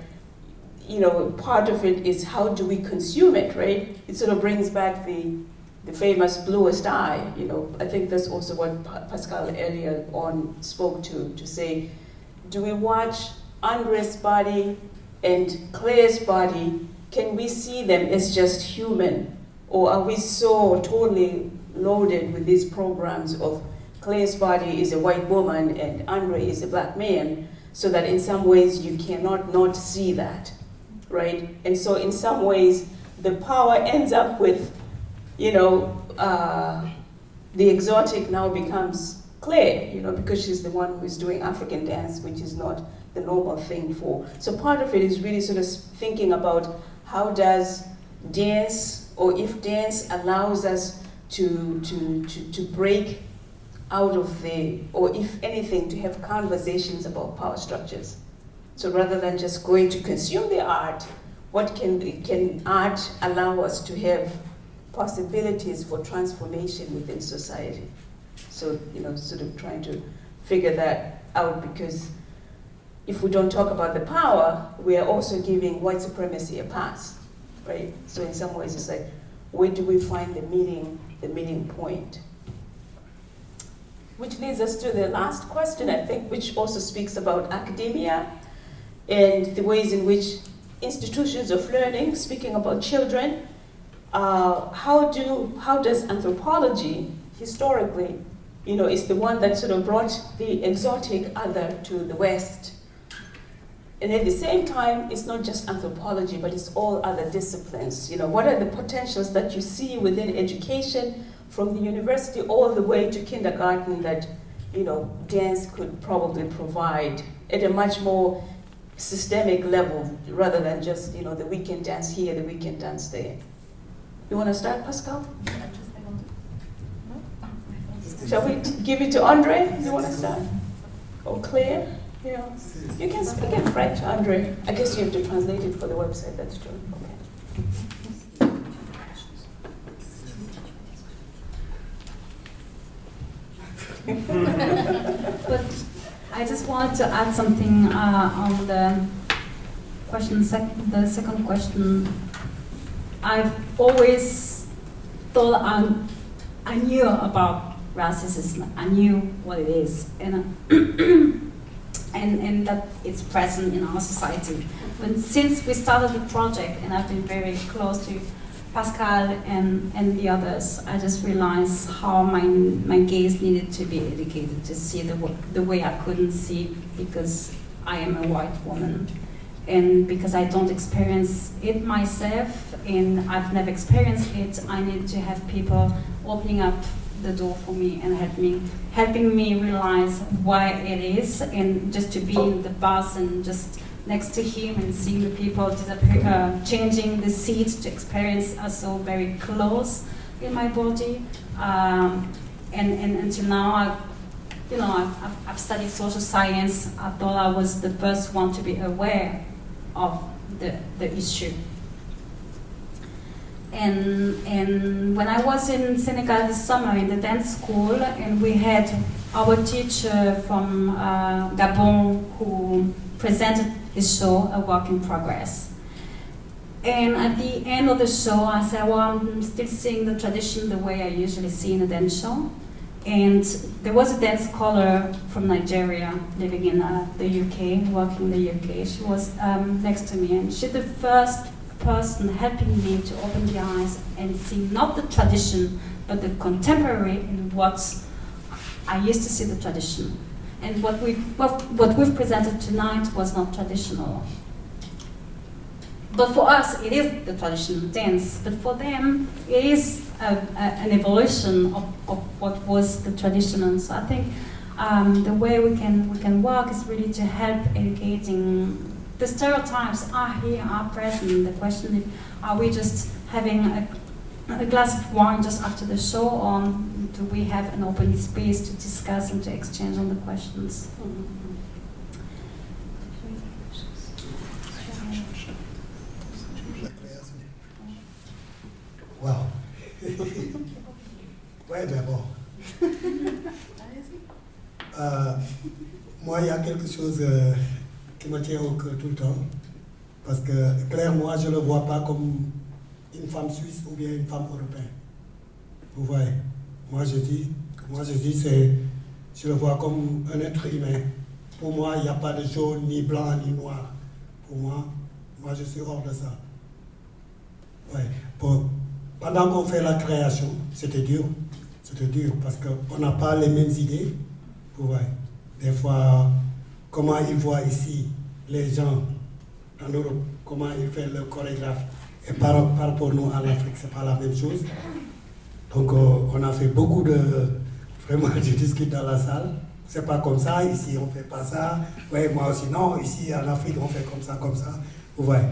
you know, part of it is how do we consume it, right? It sort of brings back the famous bluest eye, you know. I think that's also what Pascal earlier on spoke to say, do we watch Andre's body and Claire's body can we see them as just human? Or are we so totally loaded with these programs of Claire's body is a white woman and Andre is a black man, so that in some ways you cannot not see that, right? And so in some ways, the power ends up with, you know, the exotic now becomes Claire, you know, because she's the one who is doing African dance, which is not the normal thing for. So part of it is really sort of thinking about how does dance, or if dance allows us to break out of the, or if anything, to have conversations about power structures. So rather than just going to consume the art, what can art allow us to have possibilities for transformation within society? So, you know, sort of trying to figure that out, because if we don't talk about the power, we are also giving white supremacy a pass, right? So in some ways it's like, where do we find the meeting point? Which leads us to the last question, I think, which also speaks about academia and the ways in which institutions of learning, speaking about children, how does anthropology, historically, you know, is the one that sort of brought the exotic other to the West. And at the same time, it's not just anthropology, but it's all other disciplines. You know, what are the potentials that you see within education, from the university all the way to kindergarten, that, you know, dance could probably provide at a much more systemic level, rather than just, you know, the weekend dance here, the weekend dance there. You want to start, Pascal? Shall we give it to Andre? Do you want to start? Or Claire? Yeah. You can speak in French, Andre. I guess you have to translate it for the website, that's true. Okay. But I just wanted to add something on the question, the second question. I've always thought I knew about racism. I knew what it is, and that it's present in our society. But since we started the project, and I've been very close to Pascal and the others, I just realized how my gaze needed to be educated to see the way I couldn't see, because I am a white woman. And because I don't experience it myself, and I've never experienced it, I need to have people opening up the door for me and helping me realize why it is, and just to be in the bus and just next to him and seeing the people changing the seats to experience us so very close in my body. And until now, I've studied social science. I thought I was the first one to be aware of the issue. And when I was in Senegal this summer in the dance school, and we had our teacher from Gabon who presented his show, A Work in Progress. And at the end of the show, I said, well, I'm still seeing the tradition the way I usually see in a dance show. And there was a dance scholar from Nigeria living in the UK, working in the UK. She was next to me, and she's the first person helping me to open the eyes and see not the tradition, but the contemporary in what I used to see the tradition. And what we've presented tonight was not traditional. But for us, it is the traditional dance. But for them, it is an evolution of what was the traditional. So I think the way we can work is really to help educating. The stereotypes are here, are present. The question is, are we just having a glass of wine just after the show, or do we have an open space to discuss and to exchange on the questions? Wow. Ouais, mais bon. Moi, il y a quelque chose qui me tient au cœur tout le temps. Parce que Claire, moi, je ne le vois pas comme une femme suisse ou bien une femme européenne. Vous voyez? Moi, je dis, je le vois comme un être humain. Pour moi, il n'y a pas de jaune, ni blanc, ni noir. Pour moi, je suis hors de ça. Ouais. Pendant qu'on fait la création, c'était dur. C'était dur parce qu'on n'a pas les mêmes idées. Ouais. Des fois, comment ils voient ici les gens en Europe, comment ils font le chorégraphe. Et par rapport à nous en Afrique, c'est pas la même chose. Donc on a fait beaucoup de... Vraiment, je discute dans la salle. C'est pas comme ça, ici on fait pas ça. Ouais, moi aussi, non, ici en Afrique on fait comme ça, comme ça. Ouais.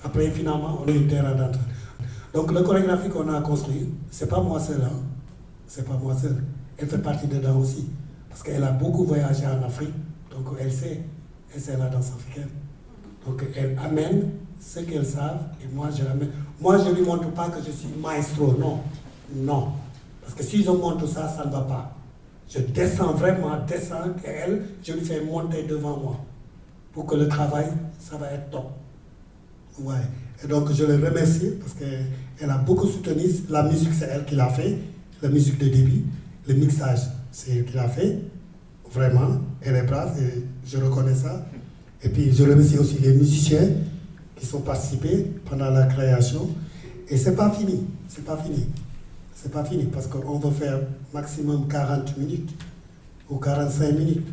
Après, finalement, on a une terrain d'entente. Donc le chorégraphie qu'on a construit, c'est pas moi seul, hein. C'est pas moi seul. Elle fait partie dedans aussi. Parce qu'elle a beaucoup voyagé en Afrique, donc elle sait la danse africaine. Donc elle amène ce qu'elle savent et moi je l'amène. Moi je ne lui montre pas que je suis maestro, non. Non. Parce que si je montre ça, ça ne va pas. Je descends vraiment, et elle, je lui fais monter devant moi. Pour que le travail, ça va être top. Ouais. Et donc je le remercie parce qu'elle a beaucoup soutenu. La musique, c'est elle qui l'a fait. La musique de début. Le mixage, c'est elle qui l'a fait. Vraiment, elle est brave et je reconnais ça. Et puis je remercie aussi les musiciens qui sont participés pendant la création. Et c'est pas fini, c'est pas fini. C'est pas fini parce qu'on veut faire maximum 40 minutes ou 45 minutes.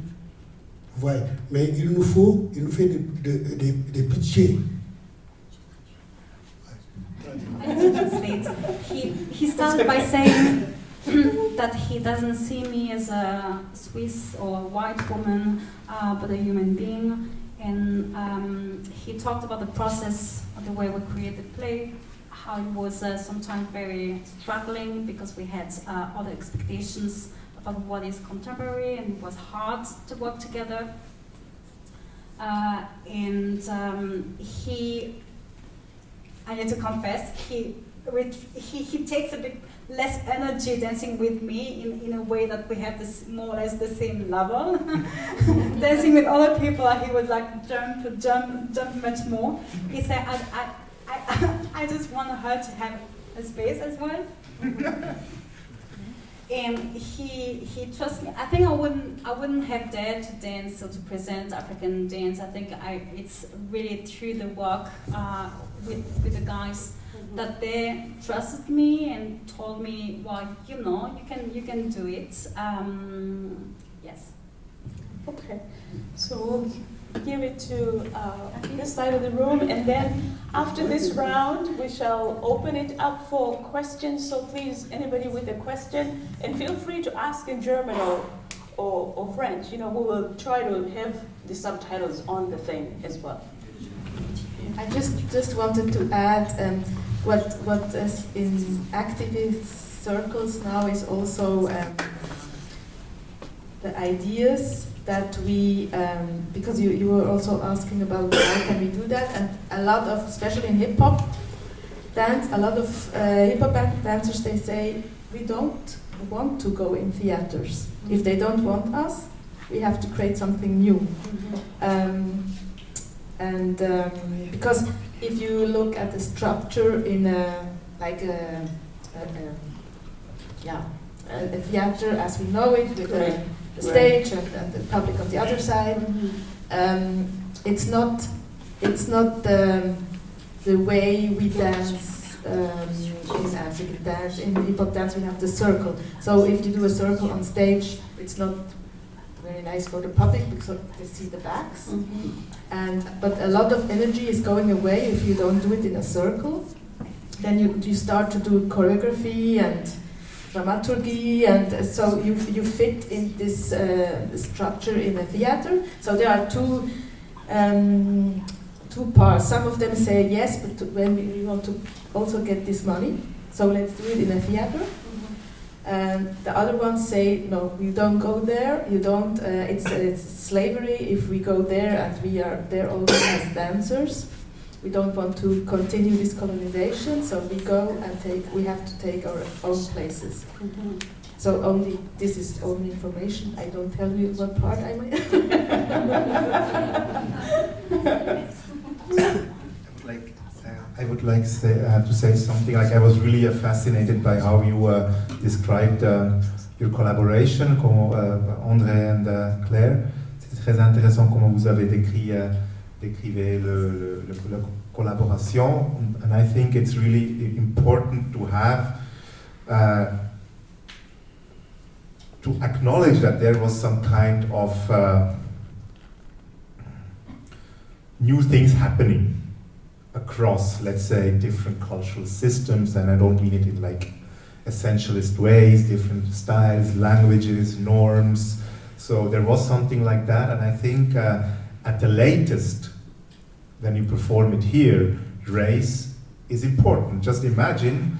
Ouais. Mais il nous faut des budgets. He started by saying that he doesn't see me as a Swiss or a white woman, but a human being. And he talked about the process of the way we created play, how it was sometimes very struggling because we had other expectations about what is contemporary, and it was hard to work together. I need to confess, he takes a bit less energy dancing with me in a way that we have this more or less the same level. Dancing with other people, he would like jump much more. He said, I just want her to have a space as well. And he trusts me. I think I wouldn't have dared to dance or to present African dance. I think it's really through the work with the guys that they trusted me and told me, well, you can do it. Yes. Okay, so we'll give it to this side of the room, and then after this round, we shall open it up for questions. So please, anybody with a question, and feel free to ask in German or French. We will try to have the subtitles on the thing as well. I just wanted to add what is in activist circles now is also the ideas that we, because you were also asking about how can we do that, and a lot of, especially in hip-hop dance, a lot of hip-hop dancers, they say, we don't want to go in theaters. If they don't want us, we have to create something new. Because if you look at the structure in a theater as we know it, with the stage and the public on the other side, it's not the way we dance in African dance. In hip-hop dance we have the circle. So if you do a circle on stage, it's not very nice for the public because they see the backs. But a lot of energy is going away if you don't do it in a circle. Then you start to do choreography and dramaturgy, and so you fit in this structure in a theater. So there are two parts. Some of them say yes, but when we want to also get this money, so let's do it in a theater. And the other ones say no, you don't go there. You don't. It's slavery if we go there and we are there only as dancers. We don't want to continue this colonization, so we go and we have to take our own places. So this is only information. I don't tell you what part I'm in. I would like to say something. Like, I was really fascinated by how you described your collaboration, comme André and Claire. C'était très intéressant comment vous avez décrivez le collaboration, and I think it's really important to have to acknowledge that there was some kind of new things happening across, let's say, different cultural systems, and I don't mean it in like essentialist ways, different styles, languages, norms. So there was something like that, and I think at the latest, when you perform it here, race is important. Just imagine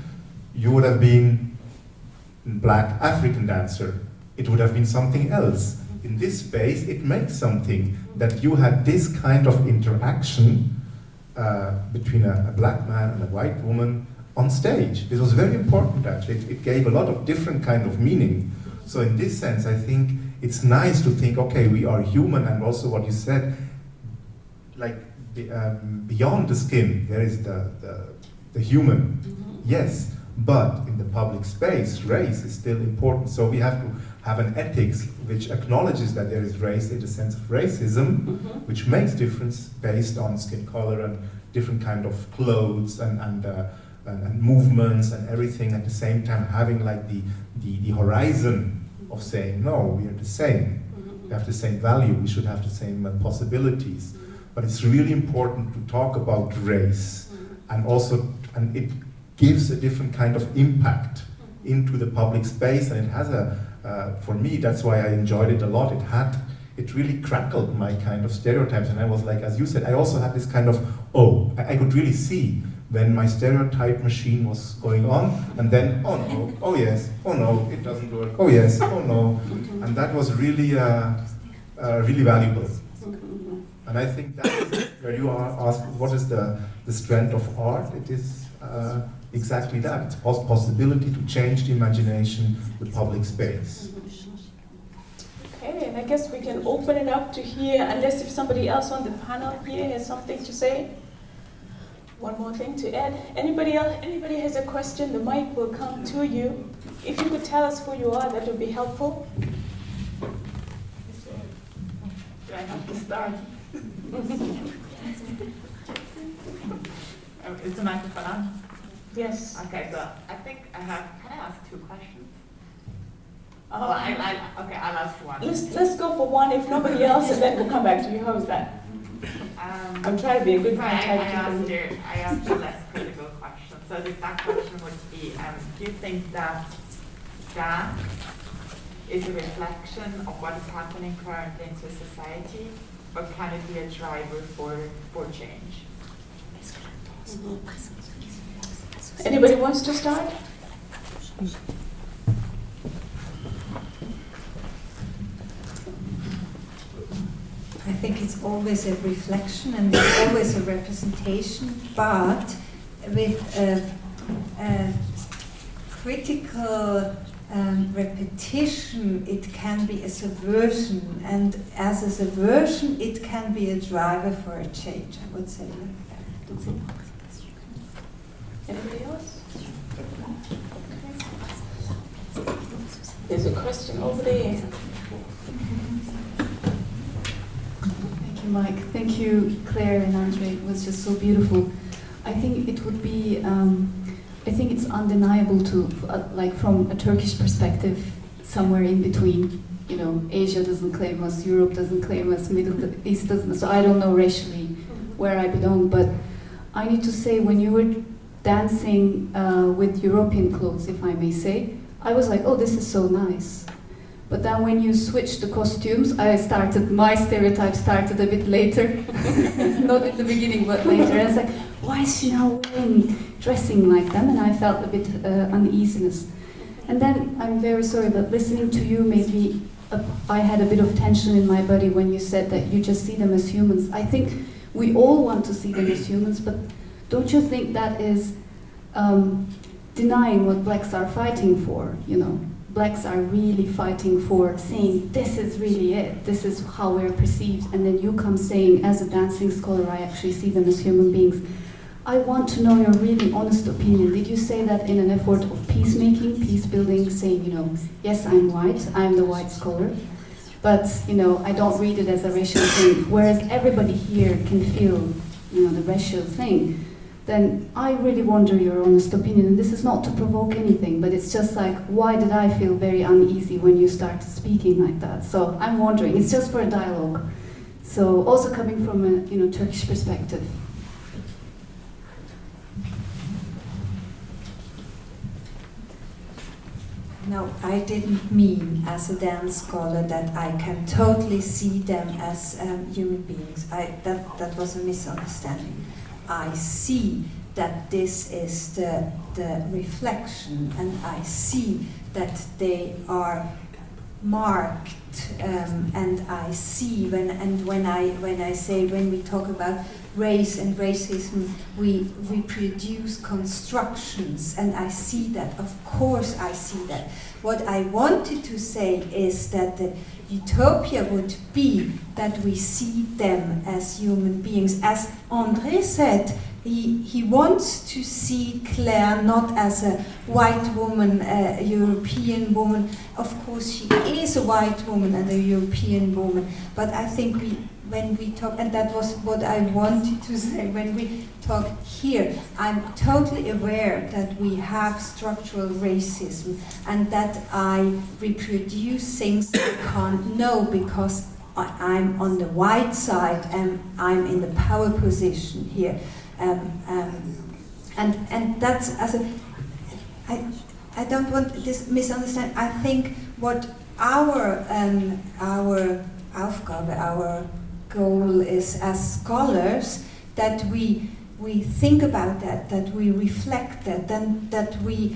you would have been a black African dancer. It would have been something else. In this space, it makes something that you had this kind of interaction between a black man and a white woman on stage. This was very important, actually. It gave a lot of different kind of meaning. So in this sense, I think it's nice to think, okay, we are human, and also what you said, like beyond the skin, there is the human. Yes, but in the public space, race is still important. So we have to have an ethics which acknowledges that there is race in the sense of racism, which makes difference based on skin color and different kind of clothes and movements and everything, at the same time having like the horizon of saying, no, we are the same. We have the same value, we should have the same possibilities. But it's really important to talk about race, and also, and it gives a different kind of impact into the public space, and it has for me, that's why I enjoyed it a lot. It really crackled my kind of stereotypes, and I was like, as you said, I also had this kind of, I could really see when my stereotype machine was going on, and then, oh no, oh yes, oh no, it doesn't work, oh yes, oh no, and that was really, really valuable. And I think that is where you are asked, what is the strength of art? It is exactly that. It's possibility to change the imagination, the public space. Okay, and I guess we can open it up to hear, unless if somebody else on the panel here has something to say. One more thing to add. Anybody else? Anybody has a question? The mic will come to you. If you could tell us who you are, that would be helpful. Do I have to start? Is the microphone on? Yes. Okay, so I think can I ask 2 questions? Okay, I'll ask one. Let's go for one. If nobody else, and then we'll come back to you. How is that? I'm trying to be a good I contact. asked a less critical question. So that question would be, do you think that dance is a reflection of what is happening currently in society, or can it be a driver for change? Anybody wants to start? I think it's always a reflection and it's always a representation, but with a critical repetition, it can be a subversion, and as a subversion, it can be a driver for a change, I would say like that. Anybody else? There's a question over there. Thank you, Mike. Thank you, Claire and Andre. It was just so beautiful. I think it would be, I think it's undeniable to, like from a Turkish perspective, somewhere in between, you know, Asia doesn't claim us, Europe doesn't claim us, Middle East doesn't, so I don't know racially where I belong, but I need to say, when you were dancing with European clothes, if I may say, I was like, oh, this is so nice. But then when you switched the costumes, my stereotype started a bit later. Not at the beginning, but later. And I was like, why is she now dressing like them? And I felt a bit uneasiness. And then, I'm very sorry, but listening to you made me, I had a bit of tension in my body when you said that you just see them as humans. I think we all want to see them as humans, but don't you think that is denying what blacks are fighting for, you know? Blacks are really fighting for saying, this is really it, this is how we're perceived, and then you come saying, as a dancing scholar, I actually see them as human beings. I want to know your really honest opinion. Did you say that in an effort of peacemaking, peace building, saying, you know, yes, I'm white, I'm the white scholar, but, you know, I don't read it as a racial thing, whereas everybody here can feel the racial thing, then I really wonder your honest opinion. And this is not to provoke anything, but it's just like, why did I feel very uneasy when you started speaking like that? So I'm wondering, it's just for a dialogue. So also coming from a Turkish perspective. No, I didn't mean as a dance scholar that I can totally see them as human beings. That was a misunderstanding. I see that this is the reflection, and I see that they are marked, and I see when we talk about race and racism, we reproduce constructions, and I see that. Of course, I see that. What I wanted to say is that the utopia would be that we see them as human beings. As André said, he wants to see Claire not as a white woman, a European woman. Of course, she is a white woman and a European woman, but I think when we talk, and that was what I wanted to say, when we talk here, I'm totally aware that we have structural racism and that I reproduce things I can't know because I'm on the white side and I'm in the power position here. And that's I don't want this misunderstanding. I think what our Aufgabe, our goal is as scholars, that we think about that we reflect that, and that we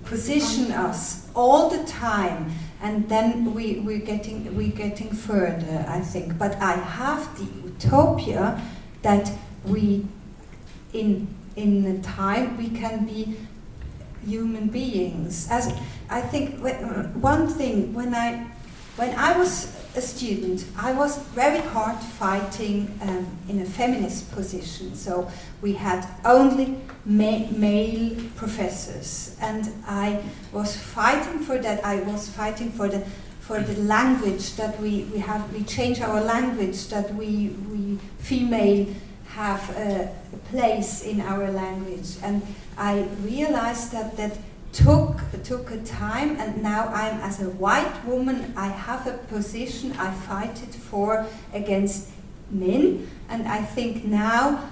position us all the time, and then we're getting further, I think. But I have the utopia that we in the time we can be human beings. As I think one thing, when I was a student, I was very hard fighting in a feminist position. So we had only male professors, and I was fighting for that. I was fighting for the language that we have. We change our language, that we female have a place in our language, and I realized that took a time, and now I'm, as a white woman, I have a position I fight it for against men, and I think now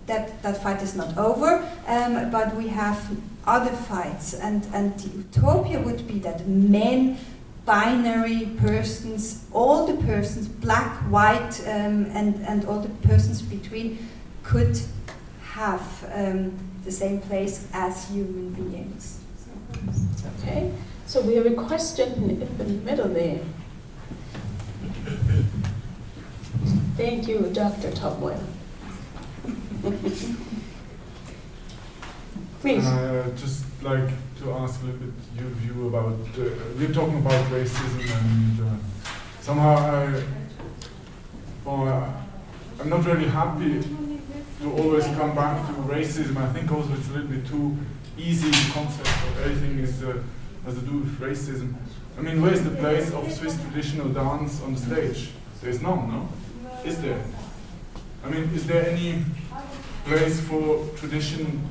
that fight is not over, but we have other fights, and the utopia would be that men, binary persons, all the persons, black, white, and all the persons between, could have the same place as human beings. Okay, so we have a question in the middle there. Thank you, Dr. Topwell. Please. Just like to ask a little bit your view about, we're talking about racism, and somehow I'm not really happy to always come back to racism. I think also it's a little bit too easy concept of everything has to do with racism. I mean, where's the place of Swiss traditional dance on the stage? There's none, no? Is there? I mean, is there any place for tradition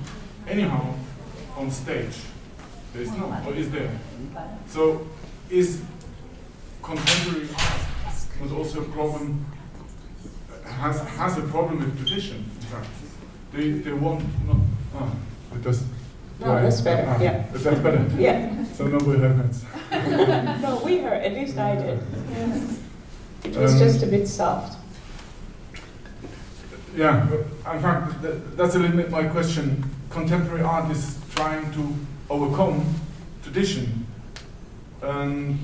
anyhow on stage? There is none, or is there? So, is contemporary art was also a problem? Has a problem with tradition? In fact, they want no. It does. No, that's better. Yeah. That's better. Yeah. So nobody heard that. No, we heard. At least I did. Yeah. It was just a bit soft. Yeah. In fact, that's a little bit my question. Contemporary art is trying to overcome tradition, and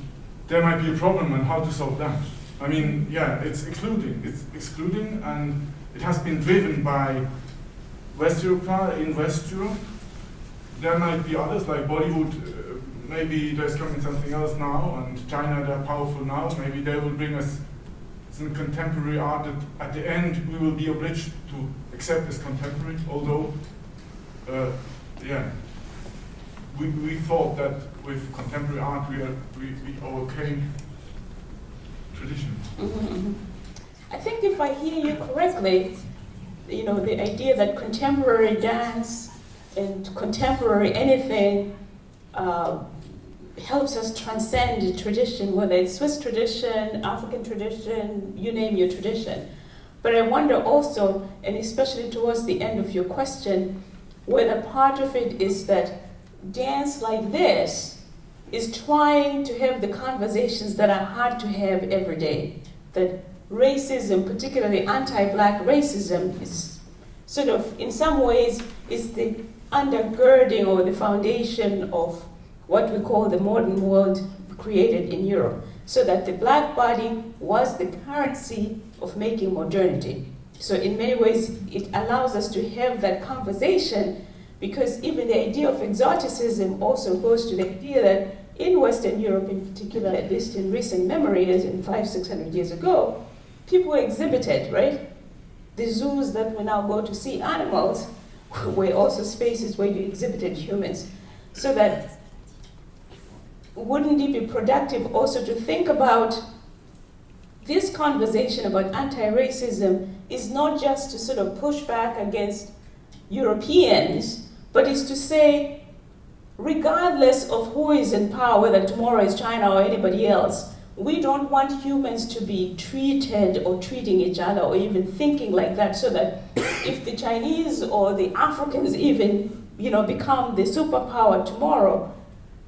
there might be a problem, and how to solve that. I mean, yeah, it's excluding, and it has been driven by West Europe, in West Europe. There might be others, like Bollywood, maybe there's coming something else now, and China, they're powerful now, maybe they will bring us some contemporary art that at the end we will be obliged to accept as contemporary, although, yeah. we thought that with contemporary art we overcame tradition. I think if I hear you correctly, you know, the idea that contemporary dance and contemporary anything helps us transcend the tradition, whether it's Swiss tradition, African tradition, you name your tradition. But I wonder also, and especially towards the end of your question, whether part of it is that dance like this is trying to have the conversations that are hard to have every day. That racism, particularly anti-black racism, is sort of, in some ways, is the undergirding or the foundation of what we call the modern world created in Europe. So that the black body was the currency of making modernity. So in many ways, it allows us to have that conversation, because even the idea of exoticism also goes to the idea that in Western Europe in particular, at least in recent memory, as in 500-600 years ago, people were exhibited, right? The zoos that we now go to see animals were also spaces where you exhibited humans. So that wouldn't it be productive also to think about this conversation about anti-racism is not just to sort of push back against Europeans, but is to say, regardless of who is in power, whether tomorrow is China or anybody else, we don't want humans to be treated or treating each other or even thinking like that, so that if the Chinese or the Africans even, you know, become the superpower tomorrow,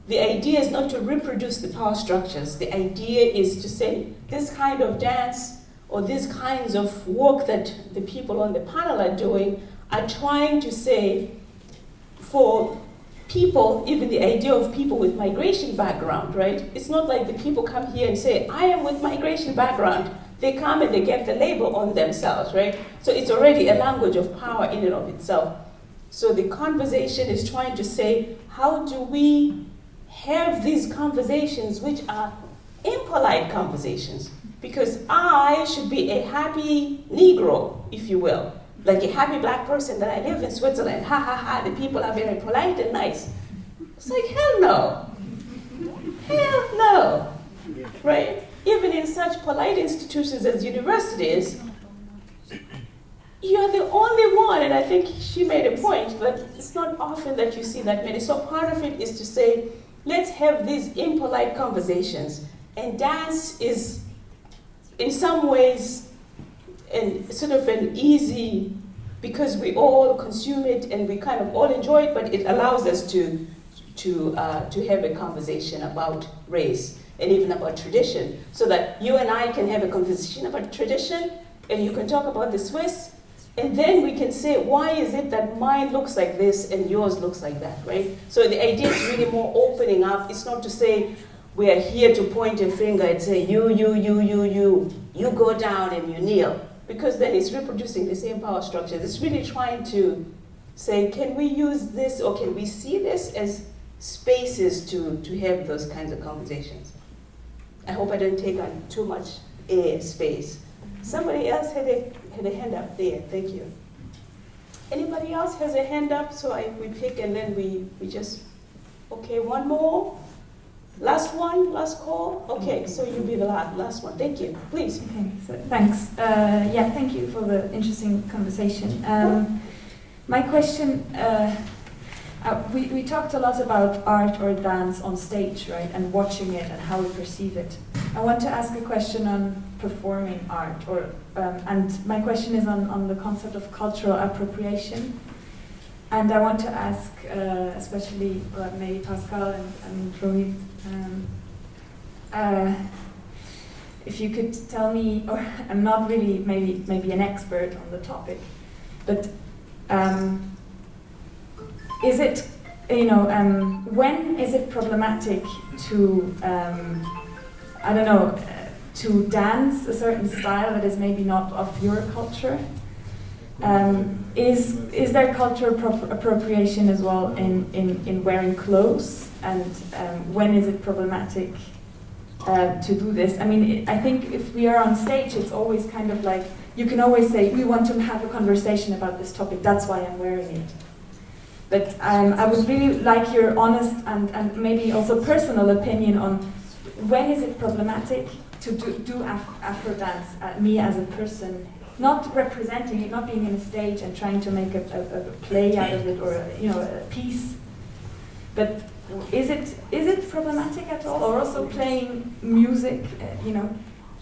the idea is not to reproduce the power structures. The idea is to say this kind of dance or these kinds of work that the people on the panel are doing are trying to say, for people, even the idea of people with migration background, right? It's not like the people come here and say, I am with migration background. They come and they get the label on themselves, right? So it's already a language of power in and of itself. So the conversation is trying to say, how do we have these conversations which are impolite conversations? Because I should be a happy Negro, if you will. Like a happy black person that I live in Switzerland. Ha ha ha, the people are very polite and nice. It's like, hell no. Hell no. Right? Even in such polite institutions as universities, you're the only one, and I think she made a point, but it's not often that you see that many. So part of it is to say, let's have these impolite conversations. And dance is, in some ways, sort of an easy, because we all consume it and we kind of all enjoy it, but it allows us to have a conversation about race and even about tradition, so that you and I can have a conversation about tradition, and you can talk about the Swiss, and then we can say, why is it that mine looks like this and yours looks like that, right? So the idea is really more opening up. It's not to say, we are here to point a finger and say, you go down and you kneel. Because then it's reproducing the same power structures. It's really trying to say, can we use this or can we see this as spaces to have those kinds of conversations? I hope I didn't take on too much space. Somebody else had a hand up there, thank you. Anybody else has a hand up? So we pick and then we just, okay, one more. Last one, last call? Okay, so you'll be the last one. Thank you. Please. Okay, so thanks. Yeah, thank you for the interesting conversation. My question, we talked a lot about art or dance on stage, right, and watching it and how we perceive it. I want to ask a question on performing art, and my question is on the concept of cultural appropriation. And I want to ask, especially maybe Pascal and Rohit, if you could tell me, or I'm not really maybe an expert on the topic, but is it, when is it problematic to, I don't know, to dance a certain style that is maybe not of your culture? Is there cultural appropriation as well in wearing clothes? And when is it problematic to do this? I mean, I think if we are on stage, it's always kind of like, you can always say, we want to have a conversation about this topic, that's why I'm wearing it. But I would really like your honest and maybe also personal opinion on when is it problematic to do Afro dance, me as a person, not representing it, not being in a stage and trying to make a play out of it or a piece. But is it problematic at all? Or also playing music,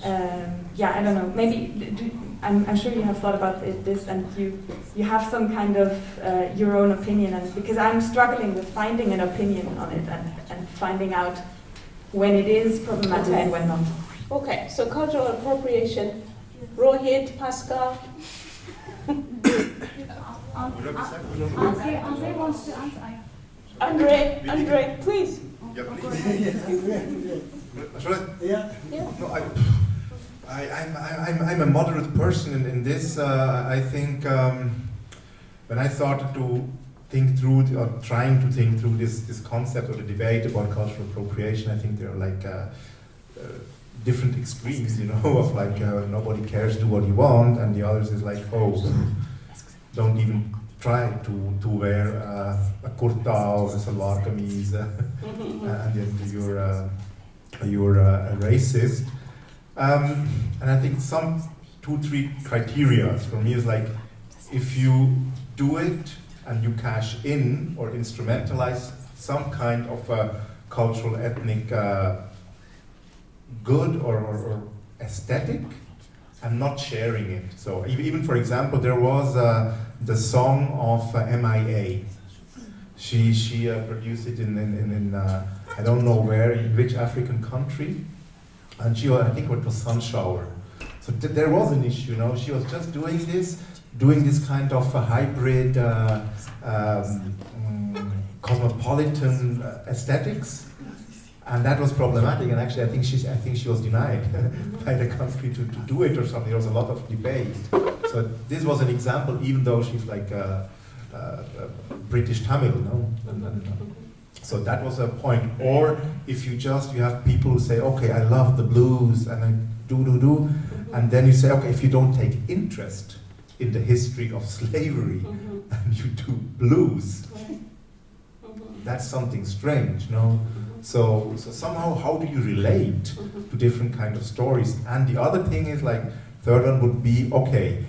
I don't know. Maybe I'm sure you have thought about this, and you have some kind of your own opinion, and because I'm struggling with finding an opinion on it and finding out when it is problematic and when not. Okay, so cultural appropriation. Rohit, Pascal. Andre wants to answer. Andre, please. Yeah, please. Should I? Yeah. No, I'm a moderate person in this. I think when I started to think through or trying to think through this concept or the debate about cultural appropriation, I think there are like different extremes, of like nobody cares, do what you want, and the others is like, oh, don't even try to wear a kurta or a salwar kameez, and then you're a racist. And I think some 2-3 criteria for me is like, if you do it and you cash in or instrumentalize some kind of a cultural ethnic good or aesthetic, and not sharing it. So even for example, there was the song of MIA. She produced it in I don't know where, in which African country, and I think it was Sun Shower. So there was an issue, she was just doing this kind of a hybrid cosmopolitan aesthetics, and that was problematic. And actually, I think she was denied by the country to do it or something. There was a lot of debate. So this was an example, even though she's like a British Tamil, So that was a point. Or if you have people who say, okay, I love the blues, and I do, and then you say, okay, if you don't take interest in the history of slavery, and you do blues, that's something strange, So somehow, how do you relate to different kind of stories? And the other thing is like, third one would be, okay,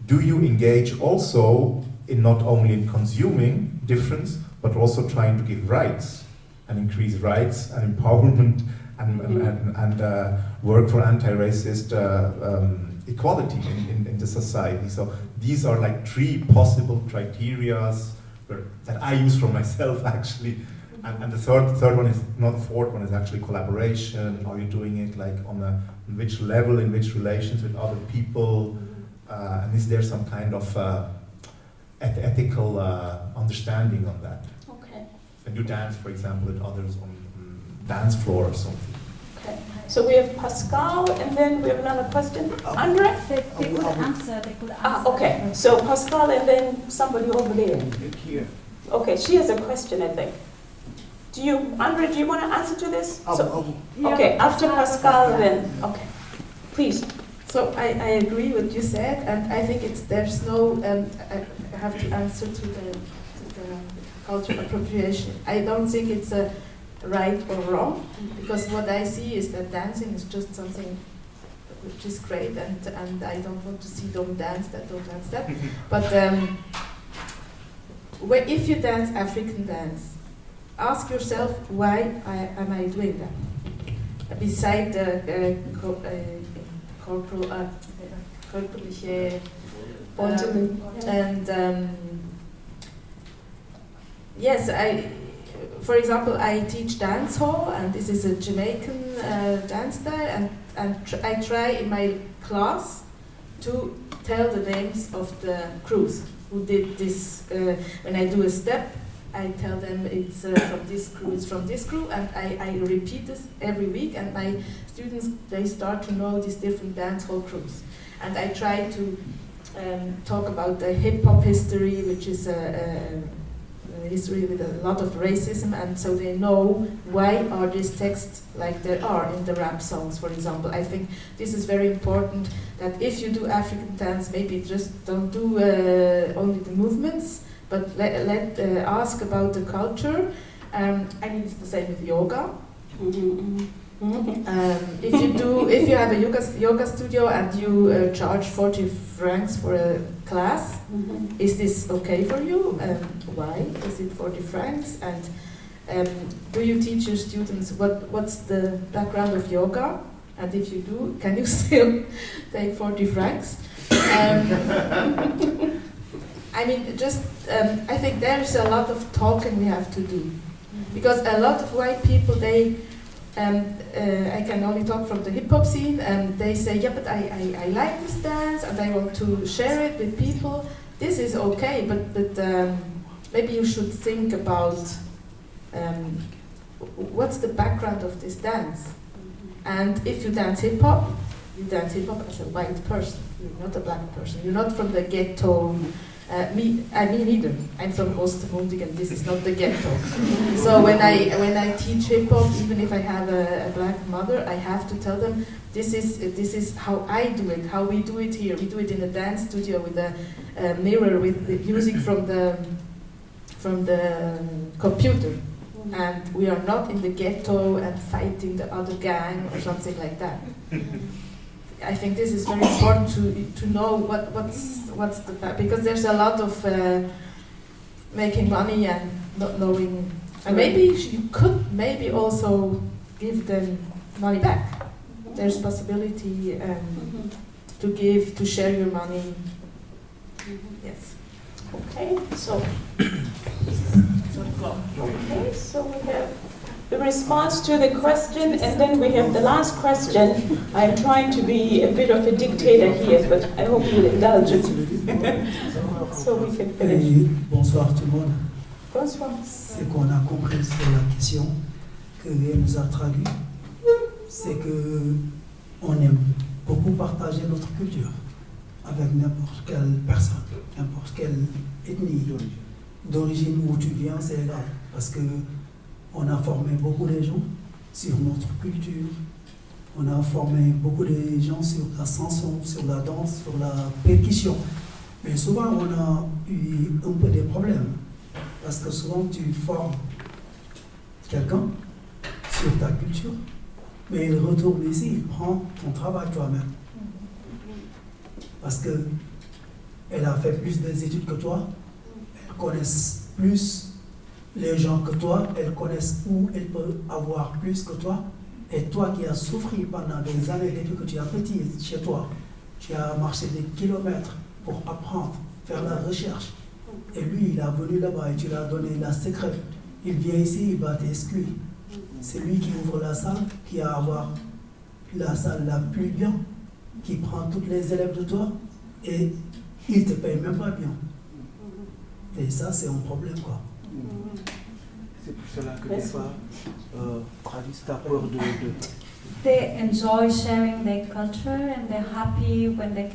do you engage also in not only in consuming difference, but also trying to give rights and increase rights and empowerment and work for anti-racist equality in the society. So these are like 3 possible criteria that I use for myself actually. And the third one is not the fourth one, is actually collaboration. Are you doing it like on which level, in which relations with other people? And is there some kind of ethical understanding on that? Okay. And you dance, for example, with others on dance floor or something. Okay. So we have Pascal, and then we have another question. Andre? They could answer. Okay. So Pascal, and then somebody over there. Here. Okay, she has a question, I think. Andre, do you want to answer to this? Okay, after Pascal, then. Okay. Please. So I agree with what you said, and I think there's no, I have to answer to the cultural appropriation. I don't think it's a right or wrong, because what I see is that dancing is just something which is great, and I don't want to see don't dance that. But if you dance African dance, ask yourself, why am I doing that? Beside the körperliche and yes, for example, I teach dancehall, and this is a Jamaican dance style, and I try in my class to tell the names of the crews who did this. When I do a step, I tell them it's from this crew, it's from this crew, and I repeat this every week, and my students, they start to know these different dancehall crews. And I try to talk about the hip-hop history, which is a history with a lot of racism, and so they know why are these texts like there are in the rap songs, for example. I think this is very important, that if you do African dance, maybe just don't do only the movements, But let ask about the culture. I mean, it's the same with yoga. If you have a yoga studio and you charge 40 francs for a class, is this okay for you? Why is it 40 francs? And do you teach your students what's the background of yoga? And if you do, can you still take 40 francs? I mean, just I think there's a lot of talking we have to do, because a lot of white people, they I can only talk from the hip hop scene, and they say, yeah, but I like this dance and I want to share it with people. This is okay, but maybe you should think about what's the background of this dance. And if you dance hip hop, you dance hip hop as a white person. You're not a black person. You're not from the ghetto. Me neither. I'm from Oostermundig, and this is not the ghetto. So when I teach hip hop, even if I have a black mother, I have to tell them this is how I do it, how we do it here. We do it in a dance studio with a mirror, with the music from the computer, and we are not in the ghetto and fighting the other gang or something like that. I think this is very important to know what's the because there's a lot of making money and not knowing, and maybe you could maybe also give them money back. There's possibility to share your money. Yes. Okay, so we have the response to the question, and then we have the last question. I'm trying to be a bit of a dictator here, but I hope you'll indulge it. So we can finish. Bonsoir tout le monde. Bonsoir. Ce qu'on a compris sur la question que elle nous a traduit, c'est que on aime beaucoup partager notre culture avec n'importe quelle personne, n'importe quelle ethnie, d'origine où tu viens, c'est égal, parce que on a formé beaucoup de gens sur notre culture, on a formé beaucoup de gens sur la chanson, sur la danse, sur la percussion. Mais souvent, on a eu un peu des problèmes, parce que souvent, tu formes quelqu'un sur ta culture, mais il retourne ici, il prend ton travail toi-même. Parce qu'elle a fait plus d'études que toi, elle connaît plus les gens que toi, elles connaissent où elles peuvent avoir plus que toi. Et toi qui as souffert pendant des années depuis que tu es petit chez toi, tu as marché des kilomètres pour apprendre, faire la recherche. Et lui, il est venu là-bas et tu lui as donné la secret. Il vient ici, il va t'exclure. C'est lui qui ouvre la salle, qui a avoir la salle la plus bien, qui prend tous les élèves de toi et il te paye même pas bien. Et ça, c'est un problème, quoi. C'est pour cela que des fois, traduisent ta peur de... They enjoy sharing their culture, and they're happy when they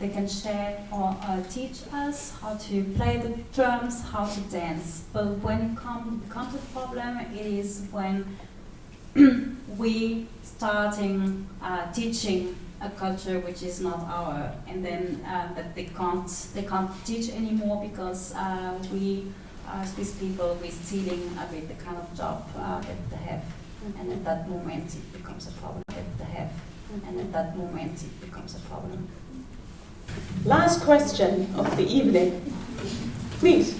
can share or teach us how to play the drums, how to dance. But when it comes to the problem, it is when we starting teaching a culture which is not our, and then that they can't teach anymore because we Swiss people, we're stealing a bit the kind of job that they have. And at that moment it becomes a problem that they have. And at that moment it becomes a problem. Last question of the evening. Please.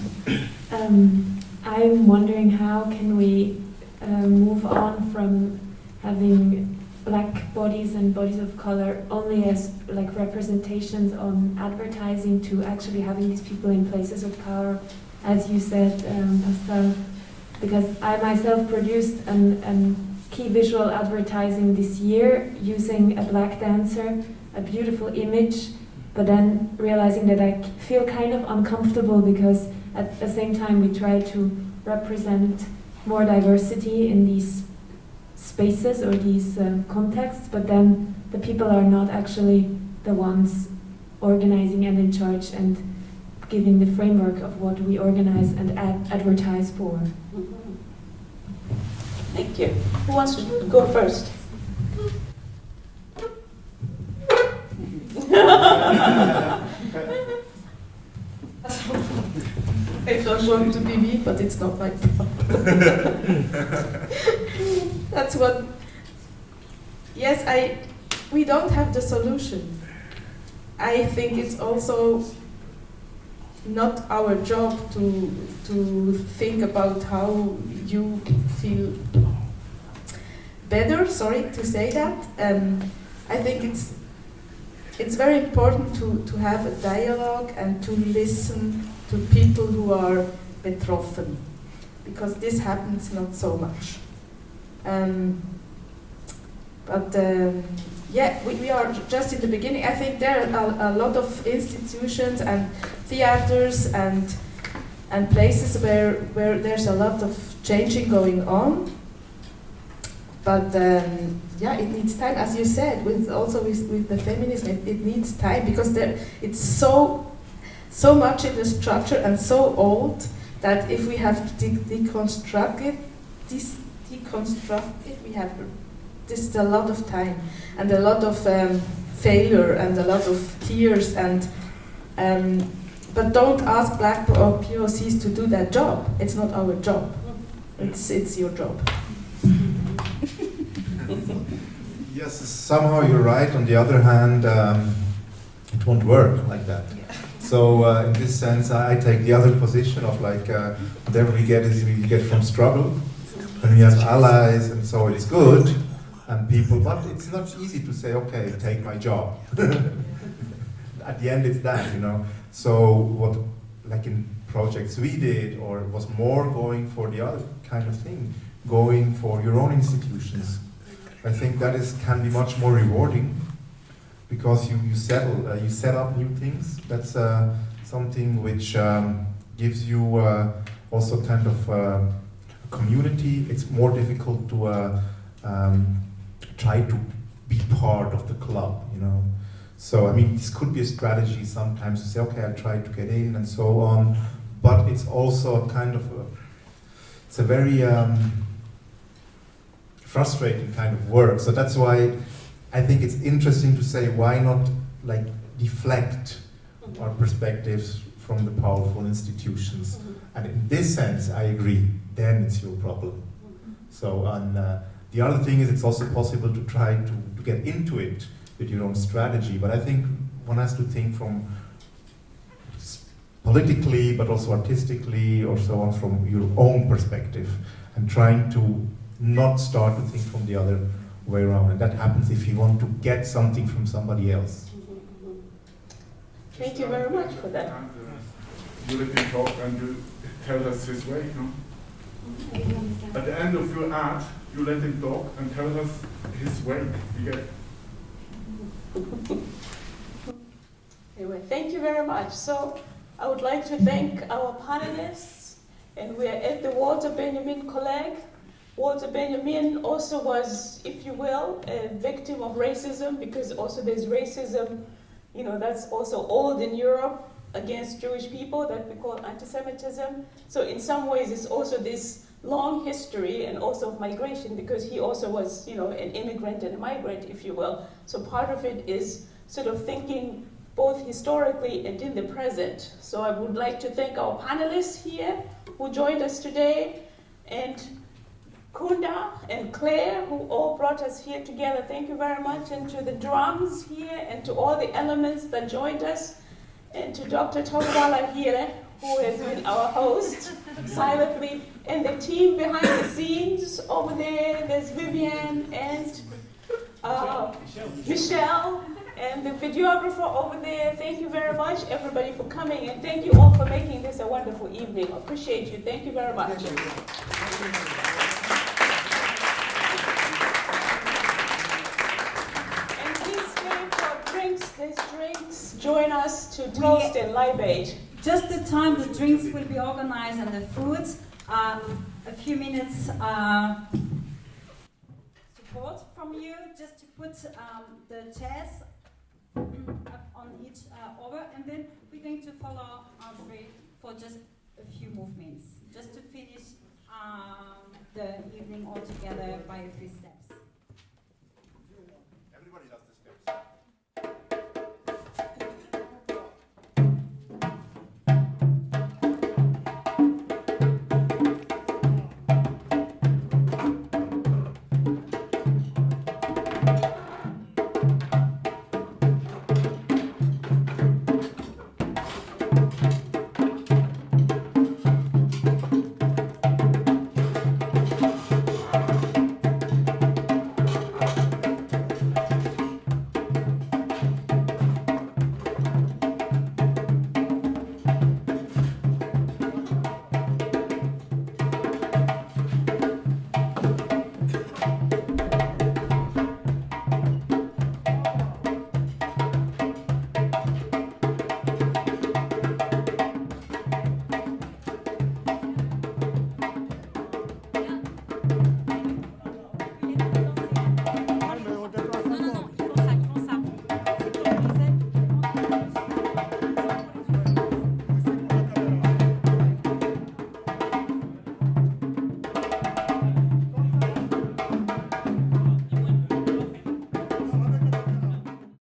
I'm wondering how can we move on from having black bodies and bodies of color only as like representations on advertising to actually having these people in places of power, as you said, Pascal. Because I myself produced a key visual advertising this year using a black dancer, a beautiful image, but then realizing that I feel kind of uncomfortable because at the same time we try to represent more diversity in these spaces or these contexts, but then the people are not actually the ones organizing and in charge and giving the framework of what we organize and advertise for. Thank you. Who wants to go first? I don't want to be me, but it's not my problem. That's what. Yes, we don't have the solution. I think it's also not our job to think about how you feel better. Sorry to say that. I think it's very important to have a dialogue and to listen to people who are betroffen, because this happens not so much. Yeah, we are just in the beginning. I think there are a lot of institutions and theaters and places where there's a lot of changing going on. But yeah, it needs time, as you said, with the feminism, it needs time, because it's so much in the structure and so old that if we have to deconstruct it, we have just a lot of time and a lot of failure and a lot of tears but don't ask Black or POCs to do that job. It's not our job. It's your job. Yes, somehow you're right. On the other hand, it won't work like that. Yeah. So in this sense, I take the other position of like whatever we get is we get from struggle, and we have allies, and so it's good. And people, but it's not easy to say, okay, take my job. At the end, it's that, you know. So what, like in projects we did, or was more going for the other kind of thing, going for your own institutions. I think that can be much more rewarding, because you set up new things. That's something which gives you also kind of a community. It's more difficult to try to be part of the club, you know. So I mean, this could be a strategy sometimes to say, okay, I'll try to get in and so on, but it's also a kind of it's a very frustrating kind of work. So that's why I think it's interesting to say, why not like deflect our perspectives from the powerful institutions? And in this sense, I agree, then it's your problem. So the other thing is, it's also possible to try to get into it with your own strategy, but I think one has to think from politically, but also artistically, or so on, from your own perspective, and trying to not start to think from the other way around. And that happens if you want to get something from somebody else. Thank you very much for that. You let him talk and you tell us his way, no? At the end of your art, you let him talk and tell us his way. Anyway, thank you very much. So I would like to thank our panelists, and we are at the Walter Benjamin Kolleg. Walter Benjamin also was, if you will, a victim of racism, because also there's racism, you know, that's also old in Europe against Jewish people that we call anti-Semitism. So in some ways it's also this long history, and also of migration, because he also was, you know, an immigrant and a migrant, if you will. So part of it is sort of thinking both historically and in the present. So I would like to thank our panelists here who joined us today, and KUNDA and Claire, who all brought us here together. Thank you very much. And to the drums here, and to all the elements that joined us, and to Dr. Togwala here, who has been our host silently, and the team behind the scenes over there. There's Vivian and Michelle, and the videographer over there. Thank you very much, everybody, for coming, and thank you all for making this a wonderful evening. Appreciate you. Thank you very much. And please stay for drinks. There's drinks. Join us to toast and libate. Just the time the drinks will be organized and the food. A few minutes support from you, just to put the chairs up on each over, and then we're going to follow Andre for just a few movements, just to finish the evening all together by a free step.